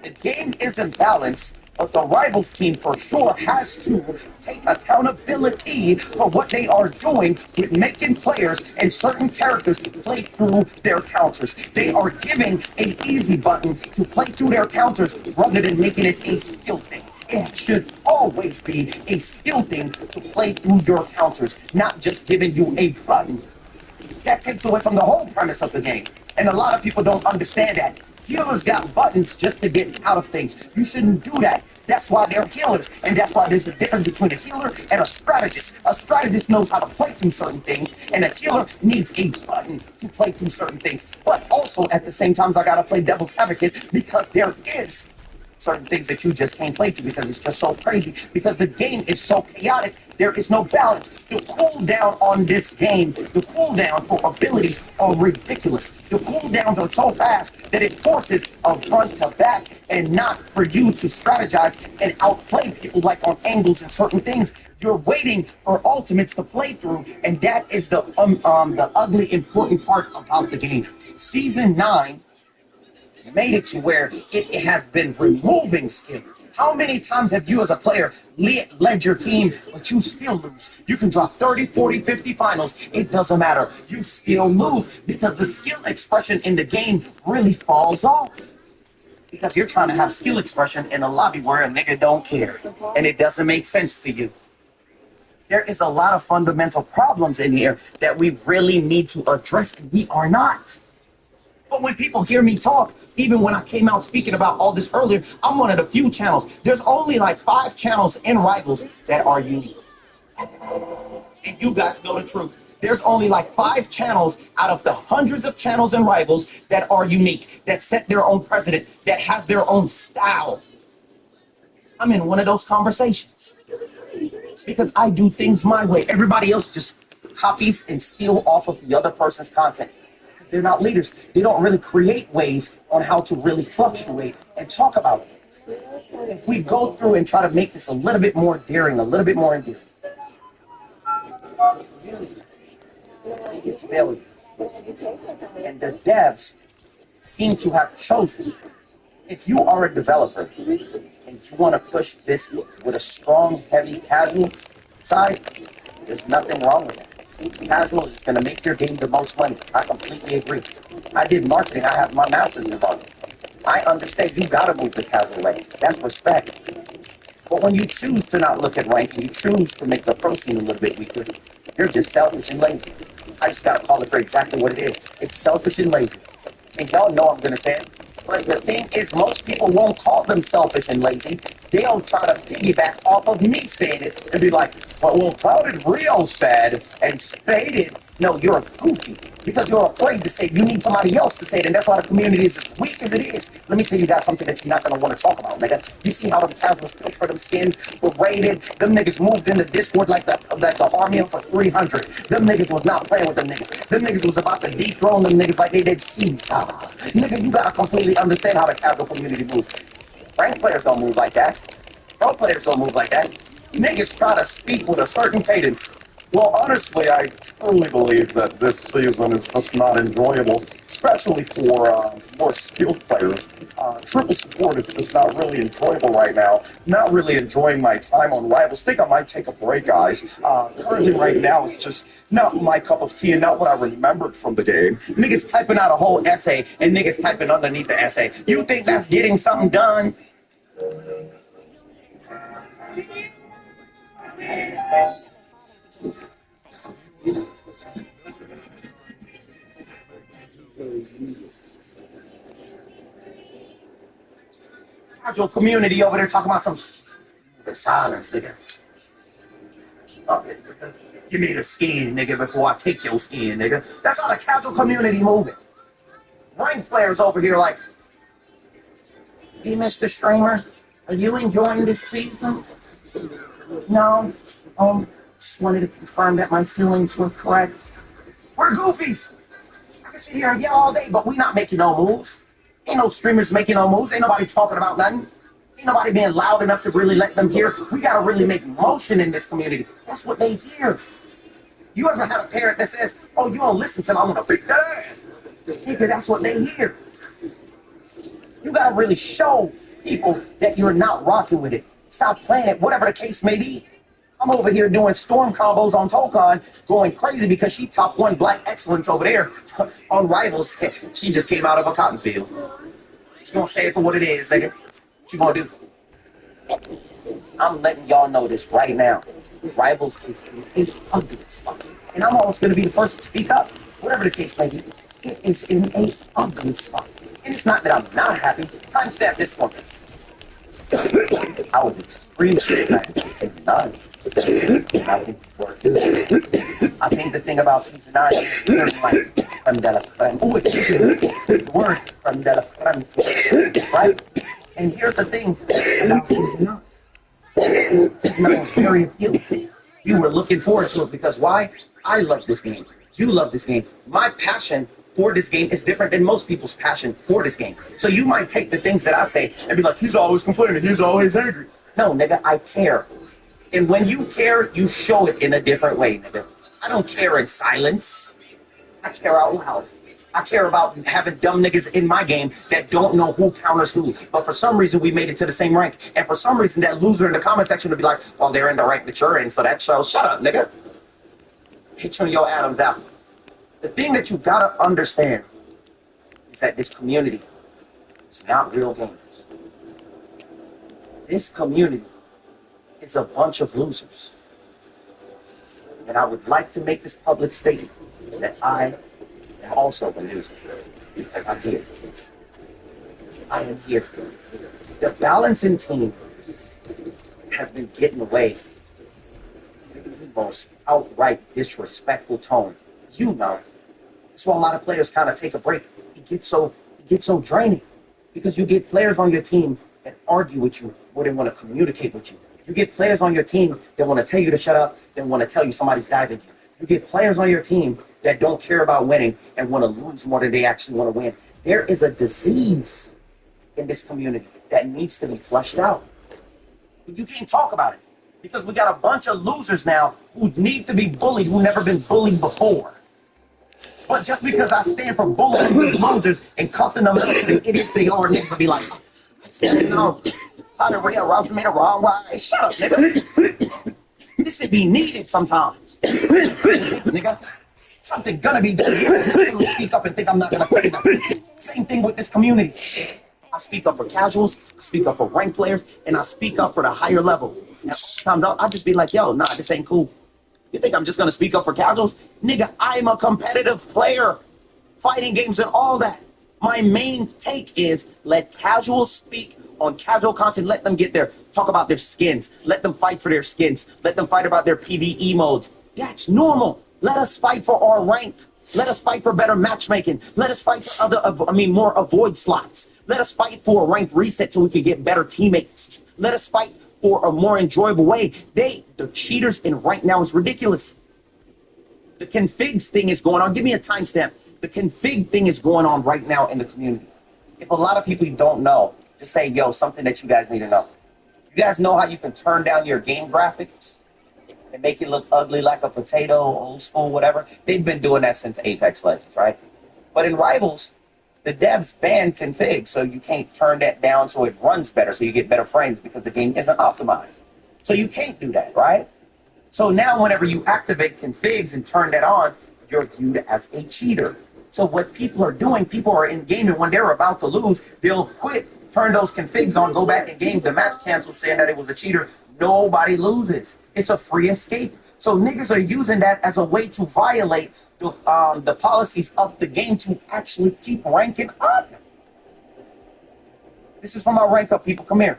The game isn't balanced, but the rivals team for sure has to take accountability for what they are doing with making players and certain characters play through their counters. They are giving an easy button to play through their counters rather than making it a skill thing. It should always be a skill thing to play through your counters, not just giving you a button. That takes away from the whole premise of the game. And a lot of people don't understand that. Healers got buttons just to get out of things. You shouldn't do that. That's why they're healers. And that's why there's a difference between a healer and a strategist. A strategist knows how to play through certain things, and a healer needs a button to play through certain things. But also, at the same time, I gotta play devil's advocate because there is certain things that you just can't play through because it's just so crazy. Because the game is so chaotic, there is no balance. The cooldown on this game, the cooldown for abilities are ridiculous. The cooldowns are so fast that it forces a front to back and not for you to strategize and outplay people like on angles and certain things. You're waiting for ultimates to play through, and that is the ugly important part about the game. Season 9 made it to where it has been removing skill. How many times have you as a player led your team, but you still lose? You can drop 30, 40, 50 finals. It doesn't matter. You still lose because the skill expression in the game really falls off. Because you're trying to have skill expression in a lobby where a nigga don't care. And it doesn't make sense to you. There is a lot of fundamental problems in here that we really need to address, and we are not. But when people hear me talk, even when I came out speaking about all this earlier, I'm one of the few channels. There's only like 5 channels in Rivals that are unique. And you guys know the truth. There's only like 5 channels out of the hundreds of channels in Rivals that are unique, that set their own precedent, that has their own style. I'm in one of those conversations. Because I do things my way. Everybody else just copies and steals off of the other person's content. They're not leaders. They don't really create ways on how to really fluctuate and talk about it. If we go through and try to make this a little bit more daring, a little bit more endearing, it's failure. And the devs seem to have chosen, if you are a developer and you want to push this with a strong, heavy, casual side, there's nothing wrong with that. Casual is going to make your game the most money. I completely agree. I did marketing. I have my master's in marketing. I understand you got to move the casual way. That's respect. But when you choose to not look at rank and you choose to make the pro scene a little bit weaker, you're just selfish and lazy. I just got to call it for exactly what it is. It's selfish and lazy. And y'all know I'm going to say it. But the thing is, most people won't call them selfish and lazy. They'll try to piggyback off of me saying it and be like, well, Clouded Rio said and stated. No, you're a goofy because you're afraid to say it. You need somebody else to say it, and that's why the community is as weak as it is. Let me tell you guys something that you're not going to want to talk about, nigga. You see how them casuals pitch for them skins were raided? Them niggas moved into Discord like the army for 300. Them niggas was not playing with them niggas. Them niggas was about to dethrone them niggas like they did Caesar. Nigga, you got to completely understand how the casual community moves. Rank players don't move like that. Pro players don't move like that. Niggas try to speak with a certain cadence. Well, honestly, I truly believe that this season is just not enjoyable, especially for more skilled players. Triple support is just not really enjoyable right now. Not really enjoying my time on Rivals. Think I might take a break, guys. Currently, right now, it's just not my cup of tea and not what I remembered from the game. Niggas typing out a whole essay and niggas typing underneath the essay. You think that's getting something done? Casual community over there talking about some silence, nigga. Okay. Give me the skin, nigga, before I take your skin, nigga. That's how the casual community moving. Rank players over here like, hey, Mr. Streamer, are you enjoying this season? No. Just wanted to confirm that my feelings were correct. We're goofies. sit here and yell all day, but we not making no moves. Ain't no streamers making no moves. Ain't nobody talking about nothing. Ain't nobody being loud enough to really let them hear. We gotta really make motion in this community. That's what they hear. You ever had a parent that says, "Oh, you don't listen till I want to beat that ass"? Nigga, that's what they hear. You gotta really show people that you're not rocking with it. Stop playing it, whatever the case may be. I'm over here doing storm combos on Tokon, going crazy because she top one black excellence over there on Rivals. She just came out of a cotton field. She's gonna say it for what it is, nigga. What you gonna do? I'm letting y'all know this right now. Rivals is in a ugly spot. And I'm almost gonna be the first to speak up, whatever the case may be. It is in a ugly spot. And it's not that I'm not happy. Timestamp this one. I was extremely excited season 9. I think you were too. I think the thing about season 9 is hearing like creme de la creme. Oh, excuse me. The word creme de la creme. Right? And here's the thing about season 9. Season 9 was very appealing. You were looking forward to it because why? I love this game. You love this game. My passion for this game is different than most people's passion for this game. So you might take the things that I say and be like, he's always complaining, he's always angry. No, nigga, I care. And when you care, you show it in a different way, nigga. I don't care in silence. I care out loud. I care about having dumb niggas in my game that don't know who counters who. But for some reason, we made it to the same rank. And for some reason, that loser in the comment section will be like, well, they're in the rank that you're in, so that shows, shut up, nigga. Hit you on your Adam's apple. The thing that you gotta understand is that this community is not real games. This community is a bunch of losers. And I would like to make this public statement that I am also a loser. Because I'm here. I am here. The balancing team has been getting away with the most outright disrespectful tone. You know. That's why a lot of players kind of take a break. It gets so draining because you get players on your team that argue with you or they want to communicate with you. You get players on your team that want to tell you to shut up, that want to tell you somebody's diving you. You get players on your team that don't care about winning and want to lose more than they actually want to win. There is a disease in this community that needs to be flushed out. But you can't talk about it because we got a bunch of losers now who need to be bullied who never been bullied before. But just because I stand for bullying these losers and cussing them out to the idiots they are, niggas will be like, no, how the real Ralph made a wrong way. Shut up, nigga. This should be needed sometimes. Nigga, something gonna be done. I'm gonna speak up and think I'm not gonna pay them. Same thing with this community. I speak up for casuals, I speak up for ranked players, and I speak up for the higher level. And sometimes I'll just be like, yo, nah, this ain't cool. You think I'm just gonna speak up for casuals? Nigga, I'm a competitive player. Fighting games and all that. My main take is let casuals speak on casual content. Let them get there. Talk about their skins. Let them fight for their skins. Let them fight about their PvE modes. That's normal. Let us fight for our rank. Let us fight for better matchmaking. Let us fight for more avoid slots. Let us fight for a rank reset so we can get better teammates. Let us fight for a more enjoyable way. The cheaters in right now is ridiculous. The configs thing is going on. Give me a timestamp. The config thing is going on right now in the community. If a lot of people don't know, just say, yo, something that you guys need to know. You guys know how you can turn down your game graphics and make it look ugly like a potato, old school, whatever? They've been doing that since Apex Legends, right? But in Rivals, the devs banned config, so you can't turn that down so it runs better, so you get better frames because the game isn't optimized. So you can't do that, right? So now whenever you activate configs and turn that on, you're viewed as a cheater. So what people are doing, people are in game, and when they're about to lose, they'll quit, turn those configs on, go back in game, the match cancels saying that it was a cheater. Nobody loses. It's a free escape. So niggas are using that as a way to violate the policies of the game to actually keep ranking up. This is from our rank up people. Come here.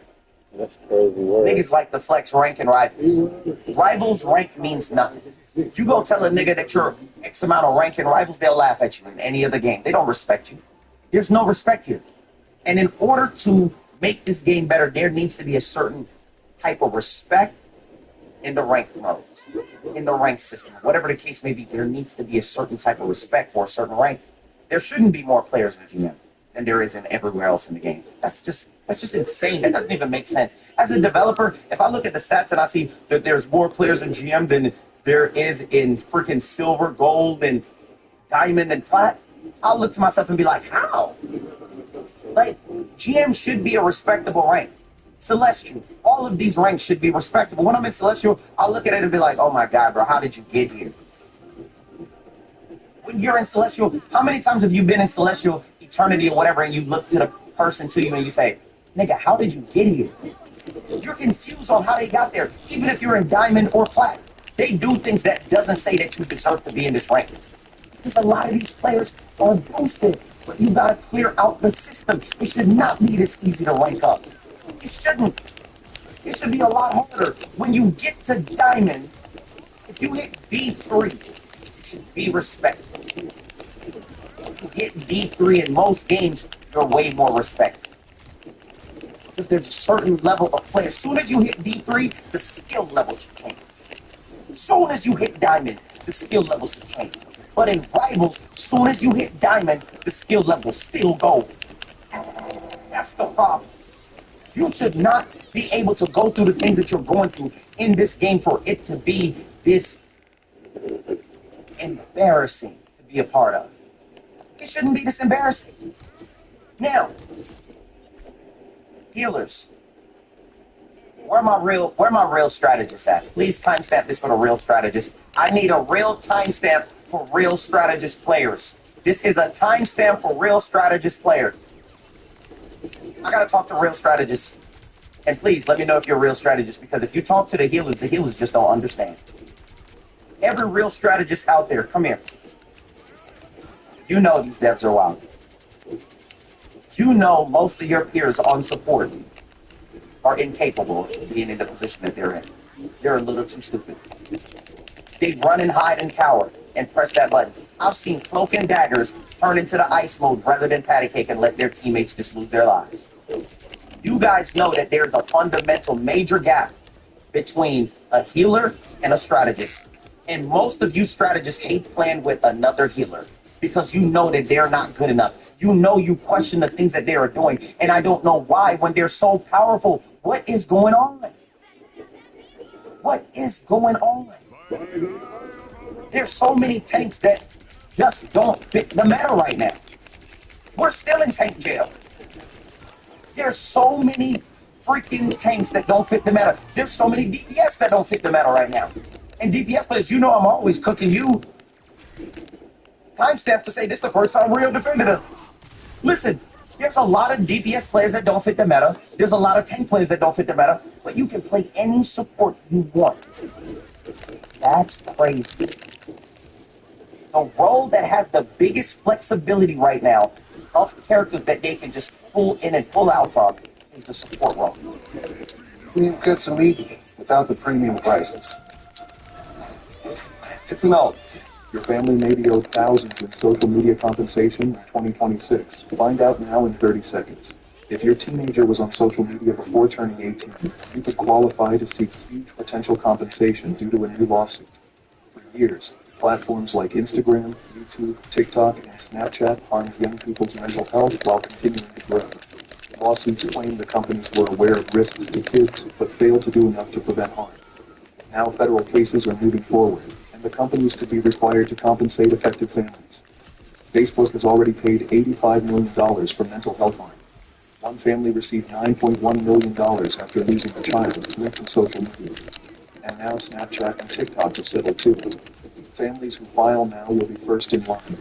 That's crazy word. Niggas like the flex rank and rivals. Rivals rank means nothing. You go tell a nigga that you're X amount of rank in rivals, they'll laugh at you in any other game. They don't respect you. There's no respect here. And in order to make this game better, there needs to be a certain type of respect in the rank modes, in the rank system. Whatever the case may be, there needs to be a certain type of respect for a certain rank. There shouldn't be more players in GM than there is in everywhere else in the game. That's just insane. That doesn't even make sense. As a developer, if I look at the stats and I see that there's more players in GM than there is in freaking silver, gold, and diamond and plat, I'll look to myself and be like, how? Like, GM should be a respectable rank. Celestial, all of these ranks should be respectable. When I'm in Celestial, I'll look at it and be like, oh my God, bro, how did you get here? When you're in Celestial, how many times have you been in Celestial Eternity or whatever, and you look to the person to you and you say, nigga, how did you get here? You're confused on how they got there. Even if you're in Diamond or Plat, they do things that doesn't say that you deserve to be in this rank. Because a lot of these players are boosted, but you gotta clear out the system. It should not be this easy to rank up. It shouldn't. It should be a lot harder. When you get to Diamond, if you hit D3, you should be respected. If you hit D3 in most games, you're way more respected. Because there's a certain level of play. As soon as you hit D3, the skill level should change. As soon as you hit Diamond, the skill level should change. But in Rivals, as soon as you hit Diamond, the skill level still goes. That's the problem. You should not be able to go through the things that you're going through in this game for it to be this embarrassing to be a part of. It shouldn't be this embarrassing. Now, healers, where my real strategists at? Please timestamp this for the real strategist. I need a real timestamp for real strategist players. This is a timestamp for real strategist players. I gotta talk to real strategists. And please let me know if you're a real strategist, because if you talk to the healers just don't understand. Every real strategist out there, come here. You know these devs are wild. You know most of your peers on support are incapable of being in the position that they're in. They're a little too stupid. They run and hide and cower and press that button. I've seen cloak and daggers turn into the ice mode rather than patty cake and let their teammates just lose their lives. You guys know that there's a fundamental major gap between a healer and a strategist. And most of you strategists hate playing with another healer because you know that they're not good enough. You know you question the things that they are doing. And I don't know why when they're so powerful. What is going on? What is going on? There's so many tanks that just don't fit the meta right now. We're still in tank jail. There's so many freaking tanks that don't fit the meta. There's so many DPS that don't fit the meta right now. And DPS players, you know I'm always cooking you. Timestamp to say this is the first time Real defended us. Listen, there's a lot of DPS players that don't fit the meta. There's a lot of tank players that don't fit the meta. But you can play any support you want. That's crazy. The role that has the biggest flexibility right now of characters that they can just pull in and pull out from is the support role. You get some meat without the premium prices. It's an alt. Your family may be owed thousands in social media compensation in 2026. Find out now in 30 seconds. If your teenager was on social media before turning 18, you could qualify to seek huge potential compensation due to a new lawsuit. For years, platforms like Instagram, YouTube, TikTok, and Snapchat harmed young people's mental health while continuing to grow. Lawsuits claim the companies were aware of risks to kids, but failed to do enough to prevent harm. Now federal cases are moving forward, and the companies could be required to compensate affected families. Facebook has already paid $85 million for mental health harm. One family received $9.1 million after losing a child linked to social media. And now Snapchat and TikTok are settled too. Families who file now will be first in line.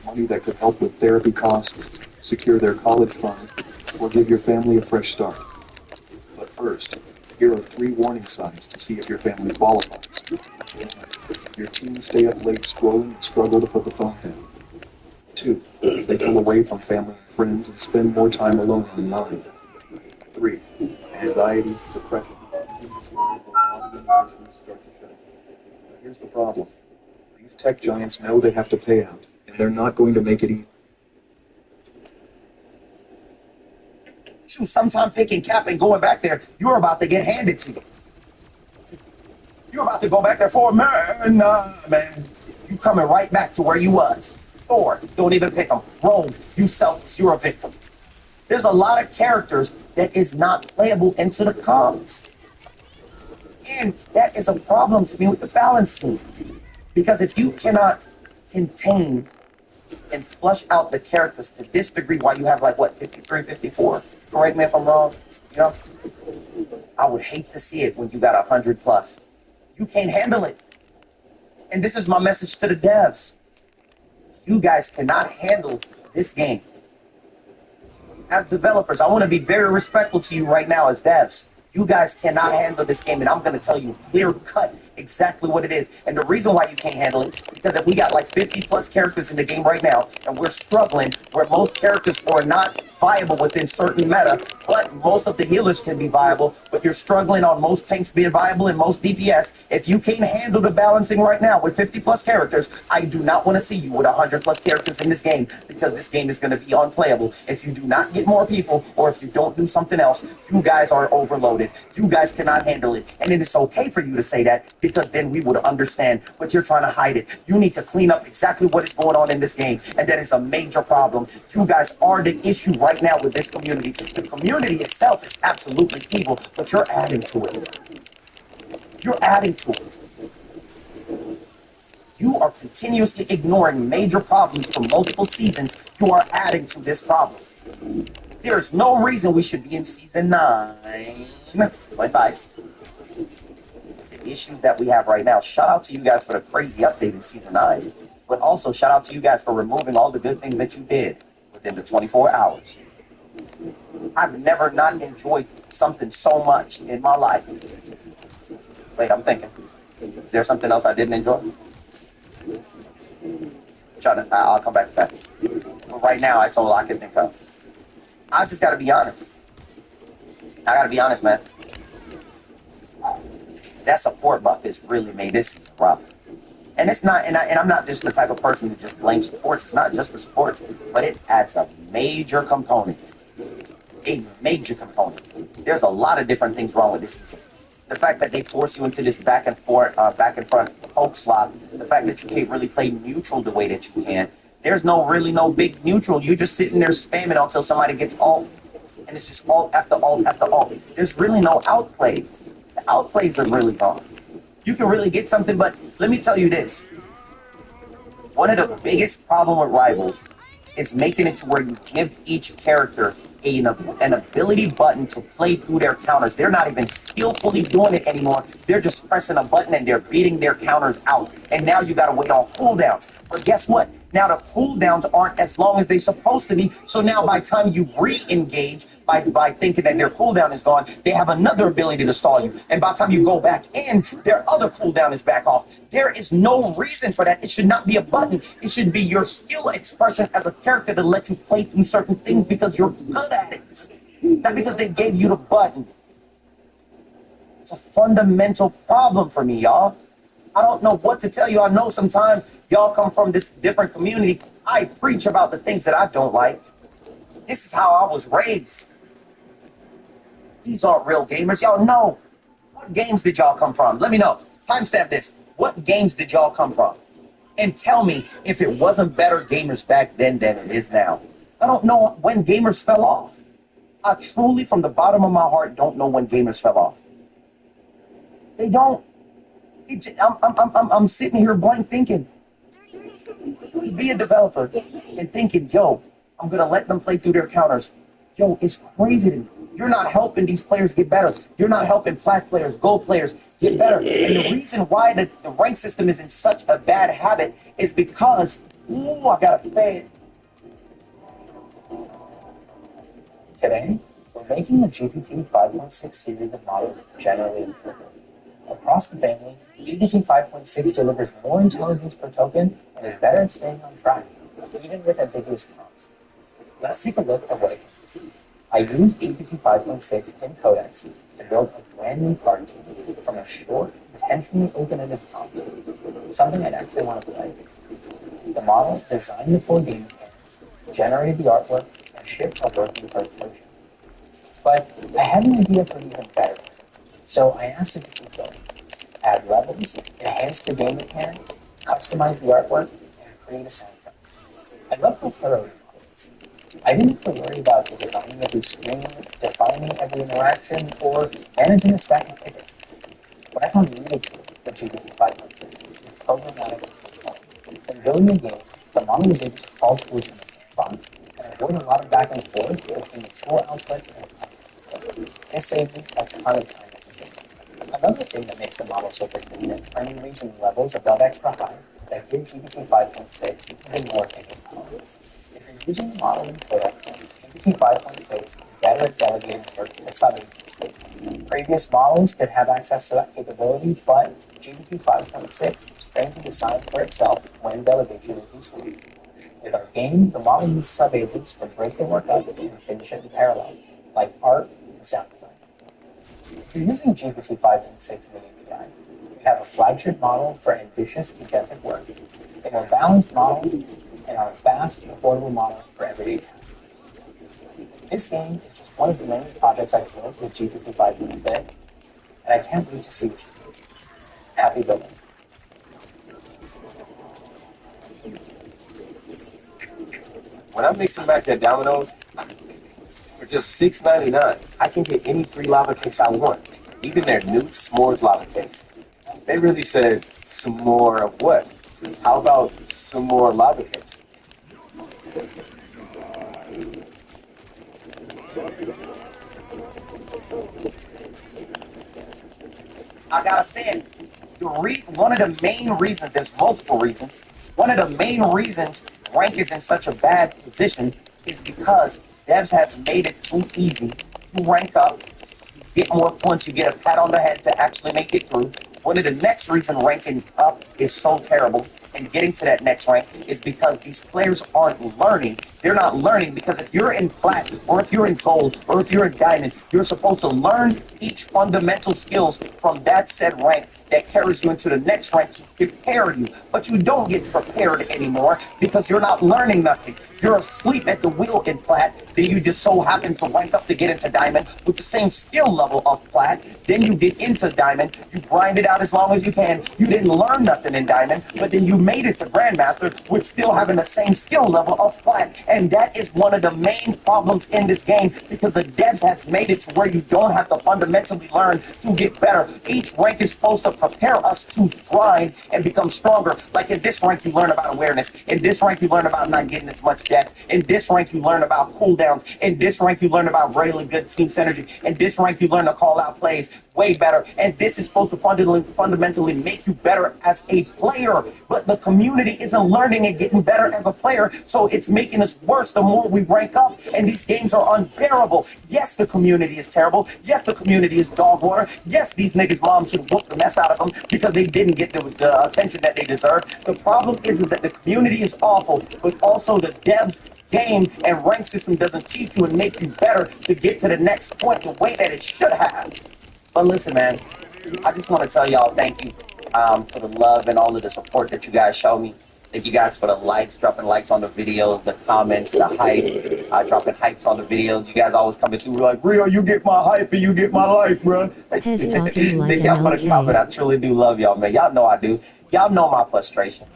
Money that could help with therapy costs, secure their college fund, or give your family a fresh start. But first, here are 3 warning signs to see if your family qualifies. Your teens stay up late scrolling and struggle to put the phone down. 2, they pull away from family and friends and spend more time alone online. 3, anxiety, depression, here's the problem. These tech giants know they have to pay out, and they're not going to make it easy. Shoot, sometime picking cap and going back there, you're about to get handed to you. You're about to go back there for a man. Nah, man. You coming right back to where you was. Thor, don't even pick him. Rogue, you selfless, you're a victim. There's a lot of characters that is not playable into the comics. And that is a problem to me with the balancing. Because if you cannot contain and flush out the characters to this degree, why you have like, what, 53, 54? Correct me if I'm wrong. You know, I would hate to see it when you got 100 plus. You can't handle it. And this is my message to the devs. You guys cannot handle this game. As developers, I want to be very respectful to you right now as devs. You guys cannot handle this game, and I'm going to tell you clear cut exactly what it is. And the reason why you can't handle it, because if we got like 50 plus characters in the game right now, and we're struggling, where most characters are not viable within certain meta, but most of the healers can be viable, but you're struggling on most tanks being viable and most DPS. If you can't handle the balancing right now with 50 plus characters, I do not want to see you with 100 plus characters in this game, because this game is going to be unplayable. If you do not get more people, or if you don't do something else, you guys are overloaded. You guys cannot handle it. And it is okay for you to say that, because then we would understand, but you're trying to hide it. You need to clean up exactly what is going on in this game, and that is a major problem. You guys are the issue right now with this community. The community itself is absolutely evil, but you're adding to it. You're adding to it. You are continuously ignoring major problems for multiple seasons. You are adding to this problem. There's no reason we should be in season 9.5. The issues that we have right now. Shout out to you guys for the crazy update in season 9. But also shout out to you guys for removing all the good things that you did within the 24 hours. I've never not enjoyed something so much in my life. Wait, I'm thinking. Is there something else I didn't enjoy? I'll come back to that. But right now, that's all I can think of. I just gotta be honest. I gotta be honest, man. That support buff has really made this season rough. And it's not, and I'm not just the type of person who just blames supports. It's not just for supports, but it adds a major component. A major component. There's a lot of different things wrong with this season. The fact that they force you into this back and front poke slot. The fact that you can't really play neutral the way that you can. There's really no big neutral. You're just sitting there spamming until somebody gets ult. And it's just ult after ult after ult. There's really no outplays. The outplays are really gone. You can really get something, but let me tell you this. One of the biggest problem with Rivals is making it to where you give each character an ability button to play through their counters. They're not even skillfully doing it anymore. They're just pressing a button and they're beating their counters out. And now you got to wait on cooldowns. But guess what? Now the cooldowns aren't as long as they're supposed to be. So now by the time you re-engage, by thinking that their cooldown is gone, they have another ability to stall you. And by the time you go back in, their other cooldown is back off. There is no reason for that. It should not be a button. It should be your skill expression as a character to let you play through certain things because you're good at it. Not because they gave you the button. It's a fundamental problem for me, y'all. I don't know what to tell you. I know sometimes y'all come from this different community. I preach about the things that I don't like. This is how I was raised. These aren't real gamers. Y'all know. What games did y'all come from? Let me know. Timestamp this. What games did y'all come from? And tell me if it wasn't better gamers back then than it is now. I don't know when gamers fell off. I truly, from the bottom of my heart, don't know when gamers fell off. They don't. I'm sitting here blank thinking. Be a developer and thinking, yo, I'm going to let them play through their counters. Yo, it's crazy to me. You're not helping these players get better. You're not helping plat players, gold players get better. And the reason why the rank system is in such a bad habit is because, ooh, I got to say it. Today, we're making a GPT 5.6 series of models generally improved. Across the family, GPT 5.6 delivers more intelligence per token and is better at staying on track, even with ambiguous prompts. Let's take a look at what it can do. I used GPT 5.6 in Codex to build a brand new card game from a short, intentionally open-ended prompt, something I'd actually want to play. The model designed the 4 game mechanics, generated the artwork, and shipped a working first version. But I had an idea for even better. So I asked it to keep going. Add levels, enhance the game mechanics, customize the artwork, and create a soundtrack. I love how thorough the model is. I didn't have to worry about the designing every screen, defining every interaction, or managing a stack of tickets. What I found really cool with GPT 5.6 is programmatic instruction. When building a game, the model is able to solve solutions in the sandbox and avoid a lot of back and forth between mature outputs and content. This saved me a ton of time and space. Another thing that makes the model so persistent are new reasoning levels above extra high that give GPT 5.6 even more thinking power. If you're using the model in production, GPT 5.6 is better at delegating work to the sub-agents. Previous models could have access to that capability, but GPT 5.6 is trained to decide for itself when delegation is useful. With our game, the model uses sub-agents to break the work up and finish it in parallel, like art and sound design. If you're using GPT 5.6 Mini API, we have a flagship model for ambitious agentic work, a more balanced model, and our fast, affordable models for everyday tasks. This game is just one of the many projects I've built with GPT 5.6, and I can't wait to see what you think. Happy building. When I mix and match at Domino's for just $6.99, I can get any 3 lava cakes I want, even their new s'mores lava cakes. They really said some more of what? How about some more lava cakes? I gotta say it. One of the main reasons, there's multiple reasons, one of the main reasons rank is in such a bad position is because devs have made it too easy to rank up, get more points, you get a pat on the head to actually make it through. One of the next reason ranking up is so terrible and getting to that next rank is because these players aren't learning. They're not learning because if you're in plat or if you're in gold or if you're in diamond, you're supposed to learn each fundamental skills from that said rank that carries you into the next rank to prepare you. But you don't get prepared anymore because you're not learning nothing. You're asleep at the wheel in plat, then you just so happen to rank up to get into diamond with the same skill level of plat. Then you get into diamond, you grind it out as long as you can. You didn't learn nothing in diamond, but then you made it to grandmaster with still having the same skill level of plat. And that is one of the main problems in this game because the devs has made it to where you don't have to fundamentally learn to get better. Each rank is supposed to prepare us to grind and become stronger. Like in this rank, you learn about awareness. In this rank, you learn about not getting as much depth. In this rank, you learn about cooldowns. In this rank, you learn about really good team synergy. In this rank, you learn to call out plays way better. And this is supposed to fundamentally make you better as a player. But the community isn't learning and getting better as a player. So it's making us worse the more we rank up. And these games are unbearable. Yes, the community is terrible. Yes, the community is dog water. Yes, these niggas' moms should whoop the mess out of them because they didn't get the attention that they deserve. The problem is that the community is awful, but also the devs game and rank system doesn't teach you and make you better to get to the next point the way that it should have. But listen, man, I just want to tell y'all thank you for the love and all of the support that you guys show me. Thank you guys for the likes, dropping likes on the videos, the comments, the hype, dropping hypes on the videos. You guys always coming through like, Rio, you get my hype and you get my like, bro. His talking like Thank an y'all for the comment. I truly do love y'all, man. Y'all know I do. Y'all know my frustration.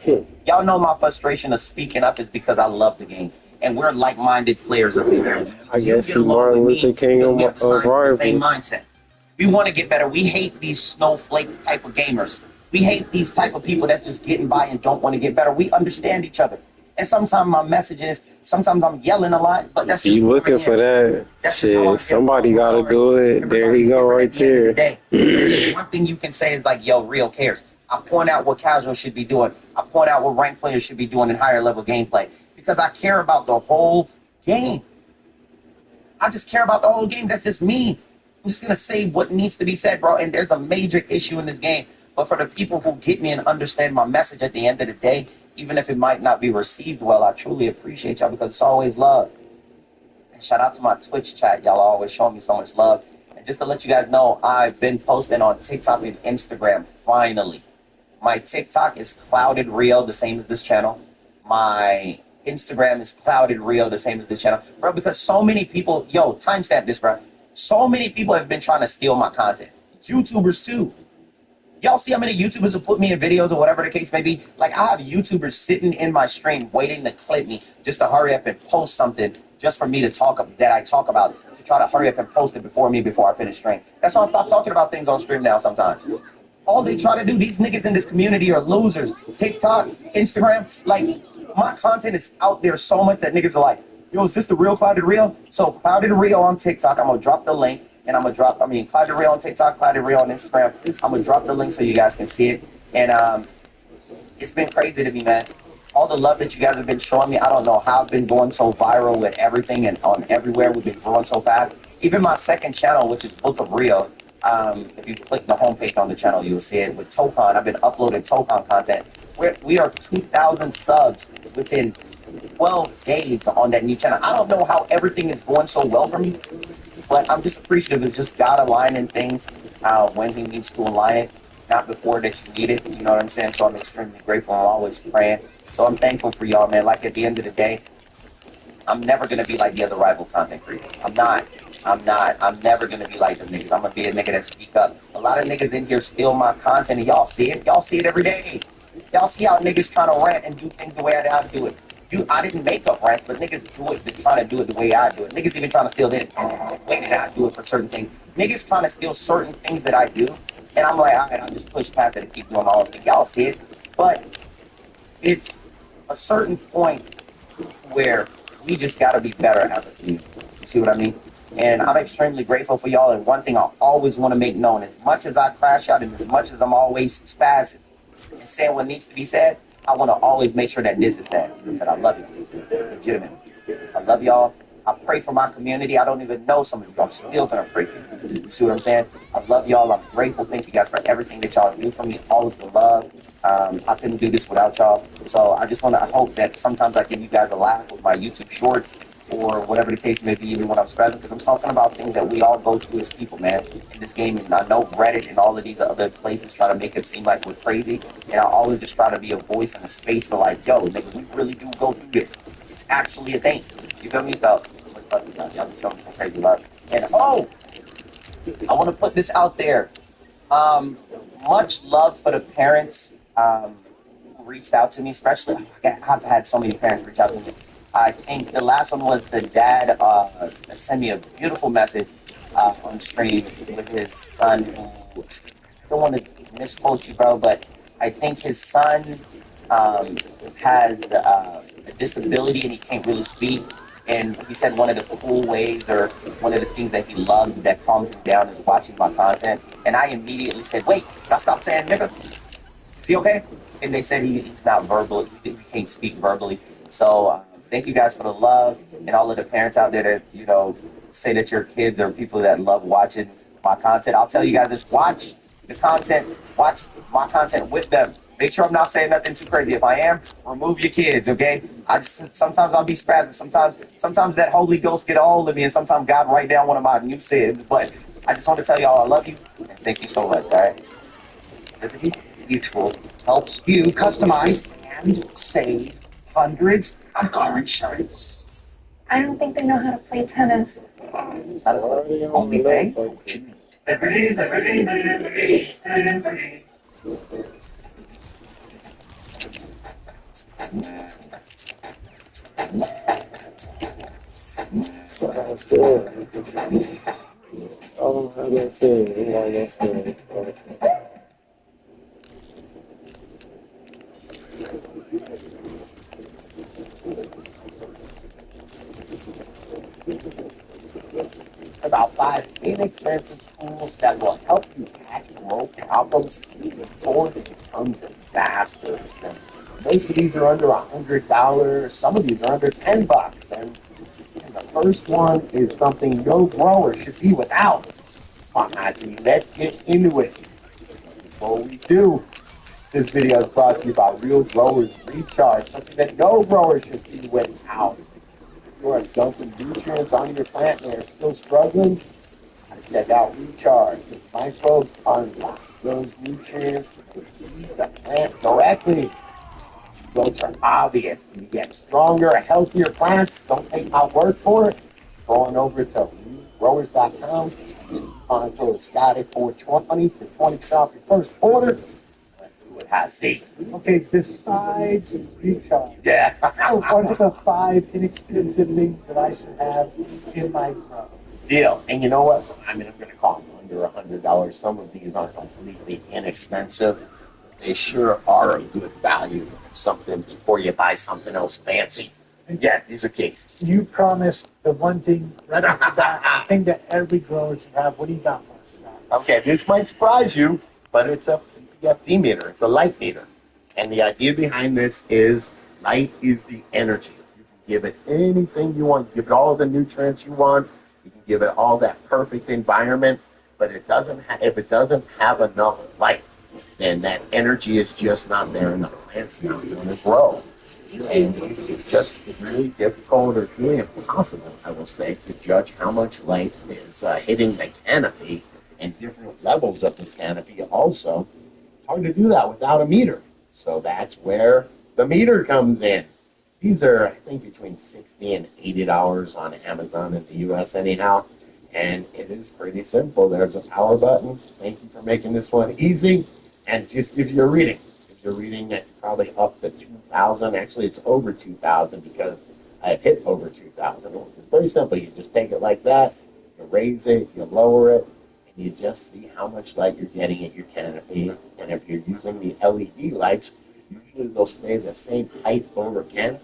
Y'all know my frustration of speaking up is because I love the game. And we're like-minded players up here. I guess he's Martin Luther King of rivals. Same mindset. We want to get better. We hate these snowflake type of gamers. We hate these type of people that's just getting by and don't want to get better. We understand each other. And sometimes my message is, sometimes I'm yelling a lot, but that's just You looking for that? Shit, somebody gotta do it. There you go, right there. One thing you can say is like, yo, real cares. I point out what casual should be doing. I point out what ranked players should be doing in higher level gameplay because I care about the whole game. I just care about the whole game. That's just me. I'm just gonna say what needs to be said, bro. And there's a major issue in this game. But for the people who get me and understand my message at the end of the day, even if it might not be received well, I truly appreciate y'all because it's always love. And shout out to my Twitch chat. Y'all always show me so much love. And just to let you guys know, I've been posting on TikTok and Instagram, finally. My TikTok is Clouded Rio, the same as this channel. My Instagram is Clouded Rio, the same as this channel. Bro, because so many people, yo, timestamp this, bro. So many people have been trying to steal my content. YouTubers too. Y'all see how many YouTubers will put me in videos or whatever the case may be? Like, I have YouTubers sitting in my stream waiting to clip me just to hurry up and post something just for me to that I talk about, to try to hurry up and post it before I finish stream. That's why I stop talking about things on stream now sometimes. All they try to do, these niggas in this community are losers. TikTok, Instagram, like, my content is out there so much that niggas are like, yo, is this the real Clouded Real? So Clouded Real on TikTok, I'm gonna drop the link, and I'm gonna drop, Clouded Real on TikTok, Clouded Real on Instagram. I'm gonna drop the link so you guys can see it. And it's been crazy to me, man. All the love that you guys have been showing me, I don't know how I've been going so viral with everything and on everywhere. We've been growing so fast. Even my second channel, which is Book of Rio, if you click the homepage on the channel, you'll see it with Tokan. I've been uploading Tokan content. We are 2,000 subs within 12 days on that new channel. I don't know how everything is going so well for me, but I'm just appreciative. It's just God aligning things when He needs to align it, not before that you need it. You know what I'm saying? So I'm extremely grateful. I'm always praying. So I'm thankful for y'all, man. Like, at the end of the day, I'm never going to be like the other rival content creators. I'm not. I'm never going to be like them niggas. I'm going to be a nigga that speak up. A lot of niggas in here steal my content, and y'all see it. Y'all see it every day. Y'all see how niggas trying to rant and do things the way I do it. I didn't make up rants, but niggas do it. They're trying to do it the way I do it. Niggas even trying to steal this. The way that I do it for certain things. Niggas trying to steal certain things that I do. And I'm like, all right, I'll just push past it and keep doing my own thing. Y'all see it. But it's a certain point where we just got to be better as a community. You see what I mean? And I'm extremely grateful for y'all. And one thing I always want to make known, as much as I crash out and as much as I'm always spazzing and saying what needs to be said, I want to always make sure that this is said. That I love you. Legitimately. I love y'all. I pray for my community. I don't even know some of you. I'm still going to pray for you. You see what I'm saying? I love y'all. I'm grateful. Thank you guys for everything that y'all do for me. All of the love. I couldn't do this without y'all. So I just want to hope that sometimes I give you guys a laugh with my YouTube shorts or whatever the case may be, even when I'm stressing, because I'm talking about things that we all go through as people, man, in this game. And I know Reddit and all of these other places try to make it seem like we're crazy. And I always just try to be a voice and a space for like, yo, nigga, we really do go through this. It's actually a thing. You feel me? So, y'all just showing me some crazy love. And I want to put this out there. Much love for the parents who reached out to me, especially. I've had so many parents reach out to me. I think the last one was the dad sent me a beautiful message on stream with his son who, I don't want to misquote you, bro, but I think his son has a disability and he can't really speak. And he said one of the cool ways or one of the things that he loves that calms him down is watching my content. And I immediately said, wait, can I stop saying nigga? Is he okay? And they said he's not verbal, he can't speak verbally. So thank you guys for the love and all of the parents out there that, you know, say that your kids are people that love watching my content. I'll tell you guys, just watch the content, watch my content with them. Make sure I'm not saying nothing too crazy. If I am, remove your kids, okay? Sometimes I'll be spazzing. Sometimes that Holy Ghost get a hold of me, and sometimes God write down one of my new sins. But I just want to tell y'all I love you, and thank you so much, all right? Liberty Mutual helps you customize and save hundreds of car insurance. I don't think they know how to play tennis. Only pay what you need. Liberty, liberty, liberty, liberty. Oh, how do I say it? How do I say it? About 5 inexpensive tools that will help you catch road problems before it becomes disasters. And most of these are under $100. Some of these are under $10. And the first one is something no grower should be without. Come on, Matthew, let's get into it. Before we do, this video is brought to you by Real Growers Recharge, something that no grower should be without. If you are dumping nutrients on your plant and they're still struggling, check out Recharge. Microbes unlock those nutrients to feed the plant directly. Results are obvious. You get stronger, healthier plants. Don't take my word for it. Going over to growers.com Monitor static 420 for 20% off your first order. Let's see what has see. Okay, besides recharge, Yeah. what are the 5 inexpensive things that I should have in my grow? Deal. And you know what? So, I mean, I'm going to call them under $100. Some of these aren't completely inexpensive. They sure are a good value. Something before you buy something else fancy. Yeah, these are keys. You promised the one thing right off the bat, the thing that every grower should have. What do you got for us? Okay, this might surprise you, but it's a PFD meter. It's a light meter. And the idea behind this is light is the energy. You can give it anything you want. Give it all the nutrients you want. You can give it all that perfect environment. But it doesn't if it doesn't have enough light, then that energy is just not there and the plant's not going to grow. And it's just really difficult, or it's really impossible, I will say, to judge how much light is hitting the canopy and different levels of the canopy also. It's hard to do that without a meter. So that's where the meter comes in. These are, I think, between $60 and $80 on Amazon in the U.S. anyhow. And it is pretty simple. There's a power button. Thank you for making this one easy. And just if you're reading at probably up to 2,000. Actually, it's over 2,000 because I've hit over 2,000. It's very simple. You just take it like that, you raise it, you lower it, and you just see how much light you're getting at your canopy. And if you're using the LED lights, usually they'll stay the same height over canopy.